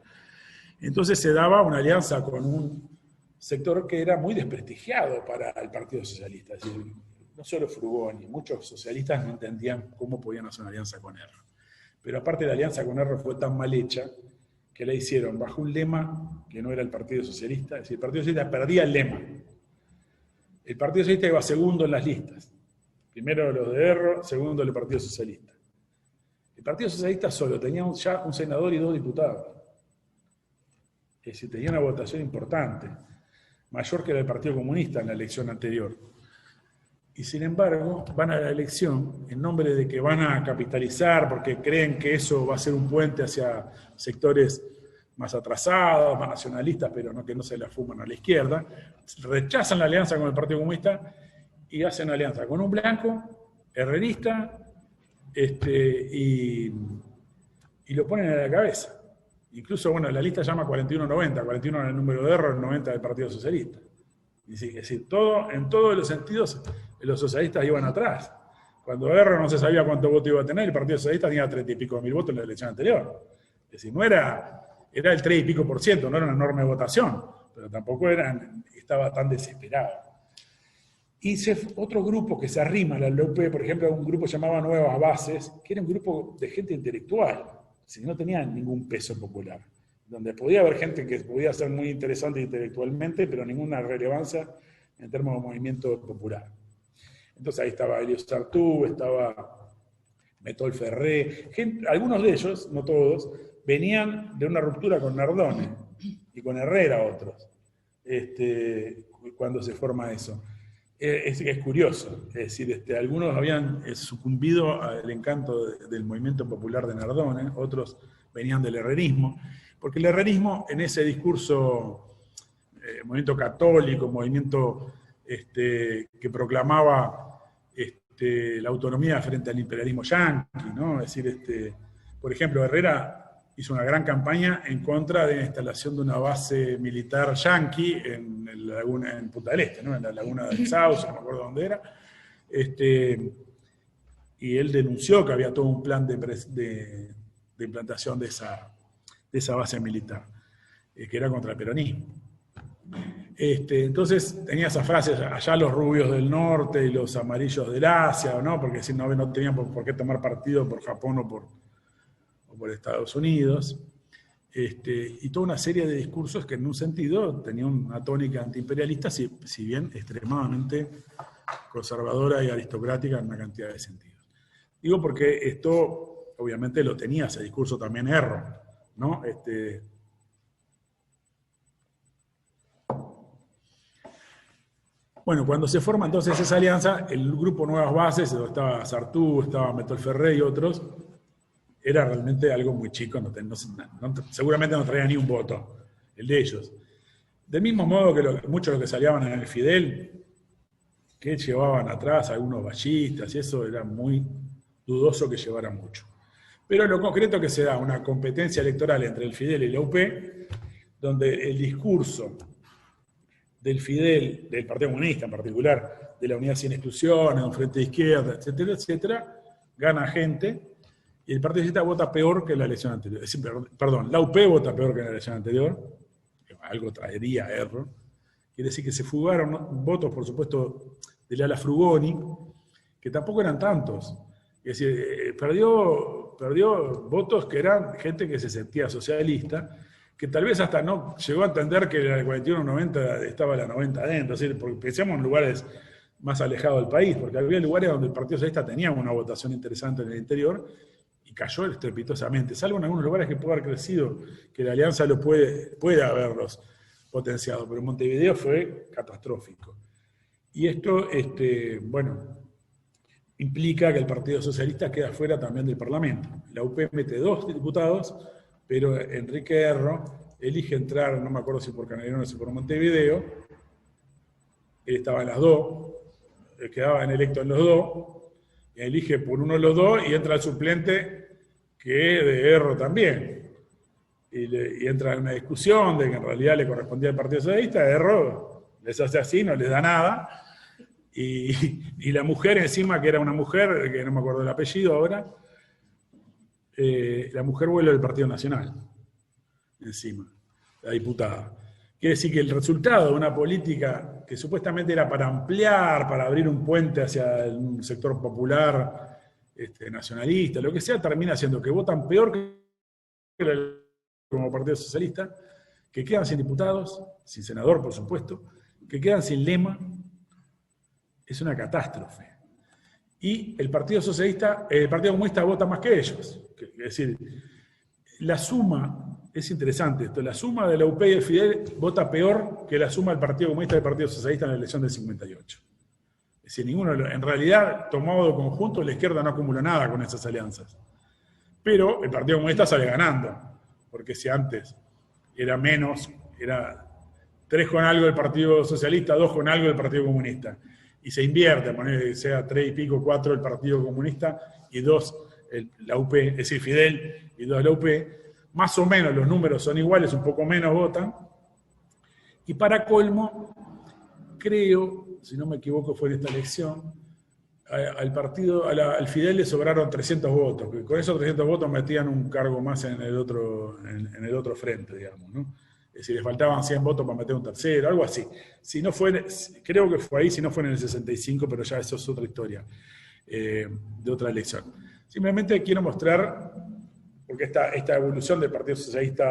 Entonces se daba una alianza con un sector que era muy desprestigiado para el Partido Socialista. Es decir, no solo Frugoni, muchos socialistas no entendían cómo podían hacer una alianza con Erro. Pero aparte la alianza con Erro fue tan mal hecha que la hicieron bajo un lema que no era el Partido Socialista. Es decir, el Partido Socialista perdía el lema. El Partido Socialista iba segundo en las listas. Primero los de Erro, segundo el Partido Socialista. El Partido Socialista solo tenía ya un senador y 2 diputados. Es decir, tenía una votación importante, mayor que la del Partido Comunista en la elección anterior. Y sin embargo, van a la elección en nombre de que van a capitalizar, porque creen que eso va a ser un puente hacia sectores más atrasados, más nacionalistas, pero no, que no se la fuman a la izquierda. Rechazan la alianza con el Partido Comunista y hacen alianza con un blanco, herrerista, y y lo ponen a la cabeza. Incluso, bueno, la lista llama 41-90, 41 en el número de error, 90 del Partido Socialista. Es decir, en todos los sentidos los socialistas iban atrás. Cuando Erro no se sabía cuánto voto iba a tener, el Partido Socialista tenía 30 y pico mil votos en la elección anterior. Es decir, no era el 3 y pico por ciento, no era una enorme votación, pero tampoco estaba tan desesperado. Y otro grupo que se arrima a la LUP, por ejemplo, un grupo llamado Nuevas Bases, que era un grupo de gente intelectual, si no tenía ningún peso popular, donde podía haber gente que podía ser muy interesante intelectualmente, pero ninguna relevancia en términos de movimiento popular. Entonces ahí estaba Elio Sartú, estaba Metol Ferré, algunos de ellos, no todos, venían de una ruptura con Nardone y con Herrera otros, cuando se forma eso. Es curioso, es decir, algunos habían sucumbido al encanto del movimiento popular de Nardone, otros venían del herrerismo, porque el herrerismo en ese discurso, movimiento católico, movimiento que proclamaba la autonomía frente al imperialismo yanqui, ¿no? Es decir, por ejemplo, Herrera hizo una gran campaña en contra de la instalación de una base militar yanqui en Punta del Este, ¿no? En la laguna del Sauce, no me acuerdo dónde era. Y él denunció que había todo un plan de implantación de esa base militar, que era contra el peronismo. Entonces tenía esas frases, allá los rubios del norte y los amarillos del Asia, ¿no? Porque si no tenían por qué tomar partido por Japón o por Estados Unidos, y toda una serie de discursos que en un sentido tenían una tónica antiimperialista, si bien extremadamente conservadora y aristocrática en una cantidad de sentidos. Digo porque esto obviamente lo tenía ese discurso también Erro, ¿no? Bueno, cuando se forma entonces esa alianza, el grupo Nuevas Bases, donde estaba Sartú, estaba Metol Ferré y otros, era realmente algo muy chico, seguramente no traía ni un voto, el de ellos. Del mismo modo que muchos de los que salían en el Fidel, que llevaban atrás algunos ballistas, y eso era muy dudoso que llevaran mucho. Pero en lo concreto que se da una competencia electoral entre el Fidel y la UP, donde el discurso del Fidel, del Partido Comunista en particular, de la unidad sin exclusiones, de un frente de izquierda, etcétera, etcétera, gana gente. Y el Partido Socialista vota peor que la elección anterior. Perdón, la UP vota peor que la elección anterior, que algo traería error. Quiere decir que se fugaron votos, por supuesto, del ala Frugoni, que tampoco eran tantos. Es decir, perdió votos que eran gente que se sentía socialista, que tal vez hasta no llegó a entender que la 41-90 estaba la 90 adentro. Es decir, porque pensamos en lugares más alejados del país, porque había lugares donde el Partido Socialista tenía una votación interesante en el interior, y cayó estrepitosamente, salvo en algunos lugares que puede haber crecido, que la alianza puede haberlos potenciado, pero en Montevideo fue catastrófico. Y esto, bueno, implica que el Partido Socialista queda fuera también del Parlamento. La UP mete 2 diputados, pero Enrique Erro elige entrar, no me acuerdo si por Canelones o si por Montevideo, él estaba en las 2, quedaban electos en los 2, elige por uno de los 2 y entra el suplente que es de Erro también. Y entra en una discusión de que en realidad le correspondía al Partido Socialista, Erro les hace así, no les da nada. Y la mujer encima, que era una mujer, que no me acuerdo el apellido ahora, la mujer vuelve del Partido Nacional, encima, la diputada. Quiere decir que el resultado de una política que supuestamente era para ampliar, para abrir un puente hacia un sector popular, nacionalista, lo que sea, termina siendo que votan peor que como Partido Socialista, que quedan sin diputados, sin senador, por supuesto, que quedan sin lema. Es una catástrofe. Y el Partido Socialista, el Partido Comunista vota más que ellos. Es decir, la suma... Es interesante esto, la suma de la UP y el Fidel vota peor que la suma del Partido Comunista y del Partido Socialista en la elección del 58. Es decir, ninguno, en realidad, tomado de conjunto, la izquierda no acumula nada con esas alianzas. Pero el Partido Comunista sale ganando, porque si antes era menos, era 3 con algo del Partido Socialista, 2 con algo del Partido Comunista. Y se invierte, poner sea 3 y pico, 4 el Partido Comunista y 2 la UP, es decir, Fidel y los de la UP, más o menos los números son iguales, un poco menos votan. Y para colmo, creo, si no me equivoco fue en esta elección, al Fidel le sobraron 300 votos, que con esos 300 votos metían un cargo más en el otro frente, digamos, ¿no? Es decir, les faltaban 100 votos para meter un tercero, algo así. Si no fue, creo que fue ahí, si no fue en el 65, pero ya eso es otra historia, de otra elección. Simplemente quiero mostrar, porque esta evolución del Partido Socialista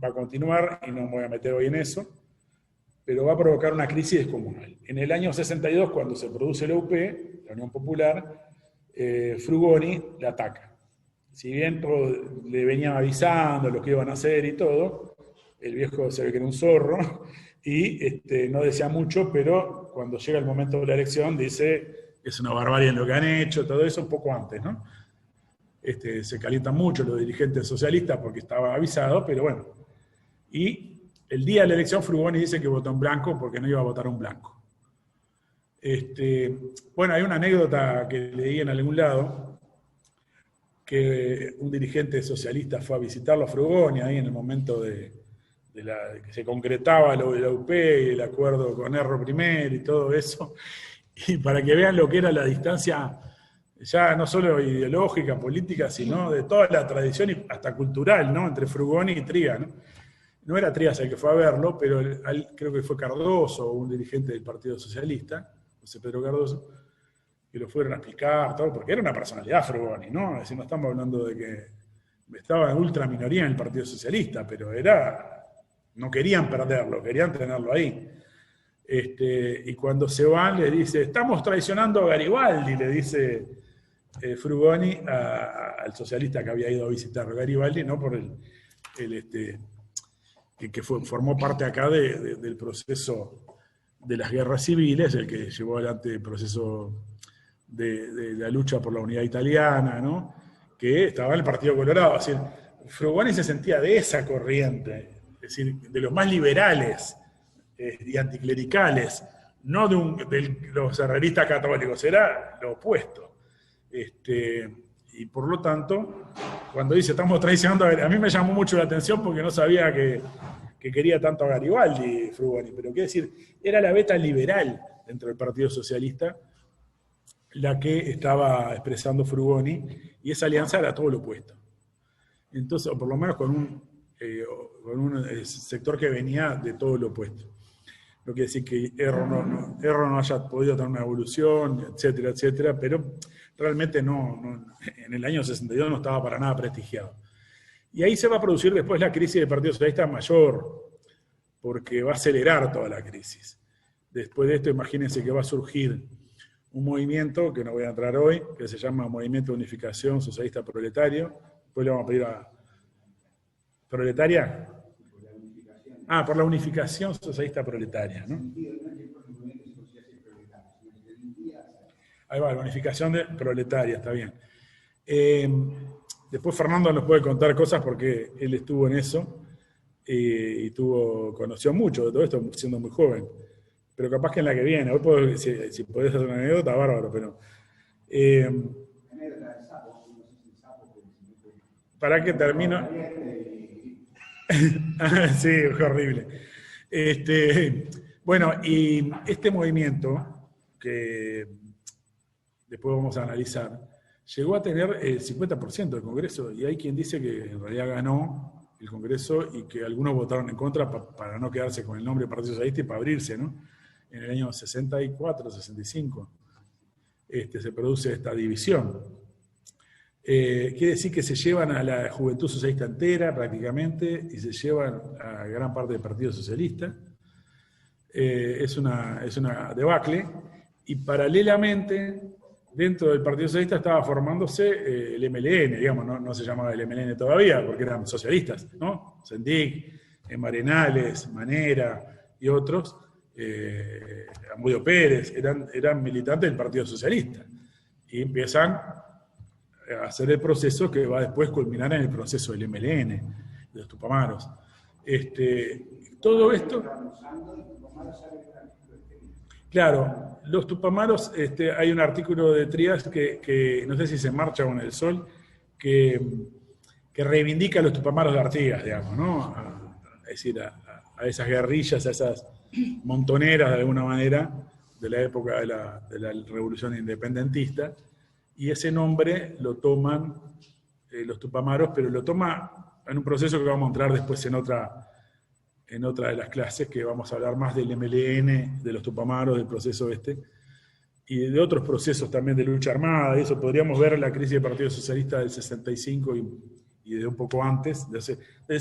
va a continuar, y no me voy a meter hoy en eso, pero va a provocar una crisis descomunal. En el año 62, cuando se produce la UP, la Unión Popular, Frugoni la ataca. Si bien le venían avisando lo que iban a hacer y todo, el viejo se ve que era un zorro, y no decía mucho, pero cuando llega el momento de la elección dice, es una barbarie lo que han hecho, todo eso un poco antes, ¿no? Se calientan mucho los dirigentes socialistas porque estaba avisado, pero bueno. Y el día de la elección Frugoni dice que votó en blanco porque no iba a votar un blanco. Bueno, hay una anécdota que leí en algún lado, que un dirigente socialista fue a visitarlo a Frugoni ahí en el momento de que se concretaba lo de la UP y el acuerdo con Erro primero y todo eso, y para que vean lo que era la distancia ya no solo ideológica, política, sino de toda la tradición y hasta cultural, ¿no? Entre Frugoni y Triga, ¿no? No era Trías el que fue a verlo, pero creo que fue Cardoso, un dirigente del Partido Socialista, José Pedro Cardoso, que lo fueron a explicar, todo, porque era una personalidad Frugoni, ¿no? Es decir, no estamos hablando de que estaba en ultra minoría en el Partido Socialista, pero no querían perderlo, querían tenerlo ahí. Y cuando se van le dice, estamos traicionando a Garibaldi, le dice Frugoni al socialista que había ido a visitar a Garibaldi, no por que formó parte acá del proceso de las guerras civiles, el que llevó adelante el proceso de la lucha por la unidad italiana, ¿no? Que estaba en el Partido Colorado. Es decir, Frugoni se sentía de esa corriente, es decir, de los más liberales y anticlericales, no de los herreristas católicos, era lo opuesto. Y por lo tanto, cuando dice estamos traicionando a mí me llamó mucho la atención porque no sabía que quería tanto a Garibaldi, Frugoni, pero quiero decir, era la beta liberal dentro del Partido Socialista la que estaba expresando Frugoni, y esa alianza era todo lo opuesto. Entonces, o por lo menos con un sector que venía de todo lo opuesto. No quiere decir que Erro no haya podido tener una evolución, etcétera, etcétera, pero realmente no, en el año 62 no estaba para nada prestigiado. Y ahí se va a producir después la crisis del Partido Socialista mayor, porque va a acelerar toda la crisis. Después de esto, imagínense que va a surgir un movimiento, que no voy a entrar hoy, que se llama Movimiento de Unificación Socialista Proletario. Después le vamos a pedir a... ¿Proletaria? Por la unificación socialista proletaria, ¿no? Ahí va, la unificación proletaria, está bien. Después Fernando nos puede contar cosas porque él estuvo en eso y conoció mucho de todo esto siendo muy joven. Pero capaz que en la que viene, hoy si podés hacer una anécdota, bárbaro, pero... ¿para qué termino? Sí, es horrible. Bueno, y este movimiento, que después vamos a analizar, llegó a tener el 50% del Congreso, y hay quien dice que en realidad ganó el Congreso y que algunos votaron en contra para no quedarse con el nombre Partido Socialista y para abrirse, ¿no? En el año 64, 65, se produce esta división. Quiere decir que se llevan a la juventud socialista entera prácticamente y se llevan a gran parte del Partido Socialista. Es una debacle, y paralelamente dentro del Partido Socialista estaba formándose el MLN, digamos, no se llamaba el MLN todavía porque eran socialistas, ¿no? Sendik, Marenales, Manera y otros, Amudio Pérez, eran militantes del Partido Socialista y empiezan a hacer el proceso que va después a culminar en el proceso del MLN, de los Tupamaros. Todo esto... Claro, los Tupamaros, hay un artículo de Trías que no sé si se marcha con el sol, que reivindica a los Tupamaros de Artigas, digamos, ¿no? Es decir, a esas guerrillas, a esas montoneras, de alguna manera, de la época de la Revolución Independentista, y ese nombre lo toman los Tupamaros, pero lo toma en un proceso que vamos a entrar después en otra de las clases, que vamos a hablar más del MLN, de los Tupamaros, del proceso y de otros procesos también de lucha armada, y eso podríamos ver la crisis del Partido Socialista del 65 y de un poco antes, del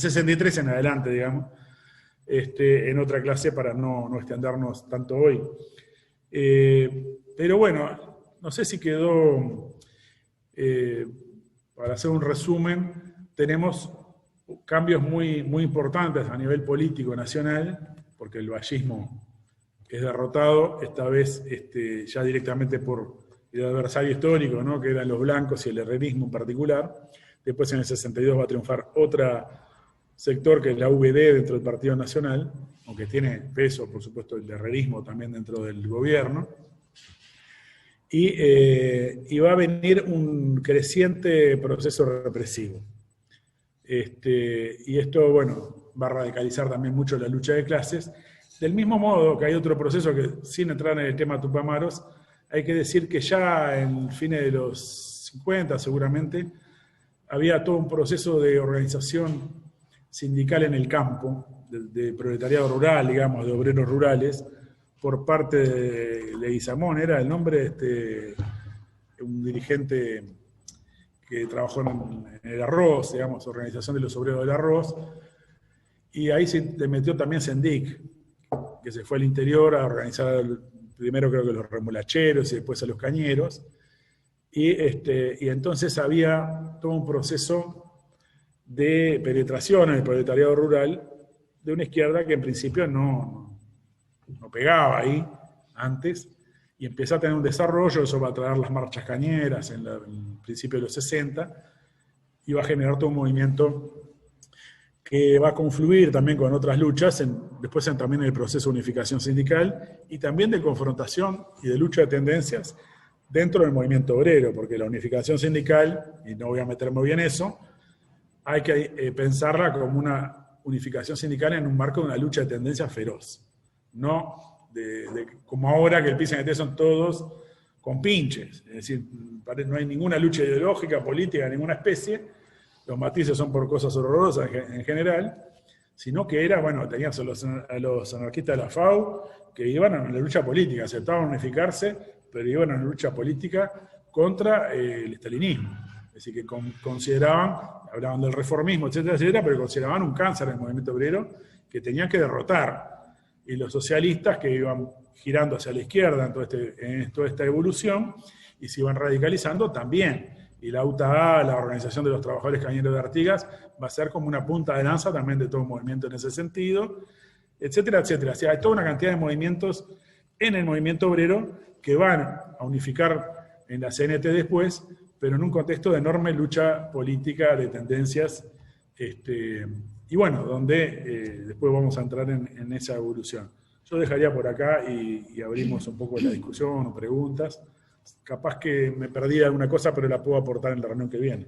63 en adelante, digamos, en otra clase para no extendernos tanto hoy. Pero bueno, no sé si quedó, para hacer un resumen, tenemos cambios muy, muy importantes a nivel político nacional, porque el vallismo es derrotado, esta vez ya directamente por el adversario histórico, ¿no? Que eran los blancos y el herrerismo en particular. Después en el 62 va a triunfar otro sector que es la VD dentro del Partido Nacional, aunque tiene peso, por supuesto, el herrerismo también dentro del gobierno. Y va a venir un creciente proceso represivo. Y esto, bueno, va a radicalizar también mucho la lucha de clases. Del mismo modo que hay otro proceso que, sin entrar en el tema Tupamaros, hay que decir que ya en fines de los 50 seguramente, había todo un proceso de organización sindical en el campo, de proletariado rural, digamos, de obreros rurales, por parte de Leguizamón, era el nombre de un dirigente que trabajó en el arroz, digamos, Organización de los Obreros del Arroz, y ahí se le metió también Sendic, que se fue al interior a organizar primero creo que los remolacheros y después a los cañeros, y entonces había todo un proceso de penetración en el proletariado rural de una izquierda que en principio no pegaba ahí antes, y empieza a tener un desarrollo. Eso va a traer las marchas cañeras en el principio de los 60, y va a generar todo un movimiento que va a confluir también con otras luchas, después también en el proceso de unificación sindical, y también de confrontación y de lucha de tendencias dentro del movimiento obrero, porque la unificación sindical, y no voy a meterme bien en eso, hay que pensarla como una unificación sindical en un marco de una lucha de tendencias feroz, no como ahora que el PIS-CNT son todos con pinches, es decir, no hay ninguna lucha ideológica, política, de ninguna especie, los matices son por cosas horrorosas en general, sino que era, bueno, tenías a los anarquistas de la FAU que iban a la lucha política, aceptaban unificarse, pero iban a una lucha política contra el estalinismo. Es decir, que consideraban, hablaban del reformismo, etcétera, etcétera, pero consideraban un cáncer en el movimiento obrero que tenían que derrotar. Y los socialistas que iban girando hacia la izquierda en toda esta evolución y se iban radicalizando también. Y la UTA, la Organización de los Trabajadores Cañeros de Artigas, va a ser como una punta de lanza también de todo un movimiento en ese sentido, etcétera, etcétera. O sea, hay toda una cantidad de movimientos en el movimiento obrero que van a unificar en la CNT después, pero en un contexto de enorme lucha política de tendencias, y bueno, donde después vamos a entrar en esa evolución. Yo dejaría por acá y abrimos un poco la discusión o preguntas. Capaz que me perdí alguna cosa, pero la puedo aportar en la reunión que viene.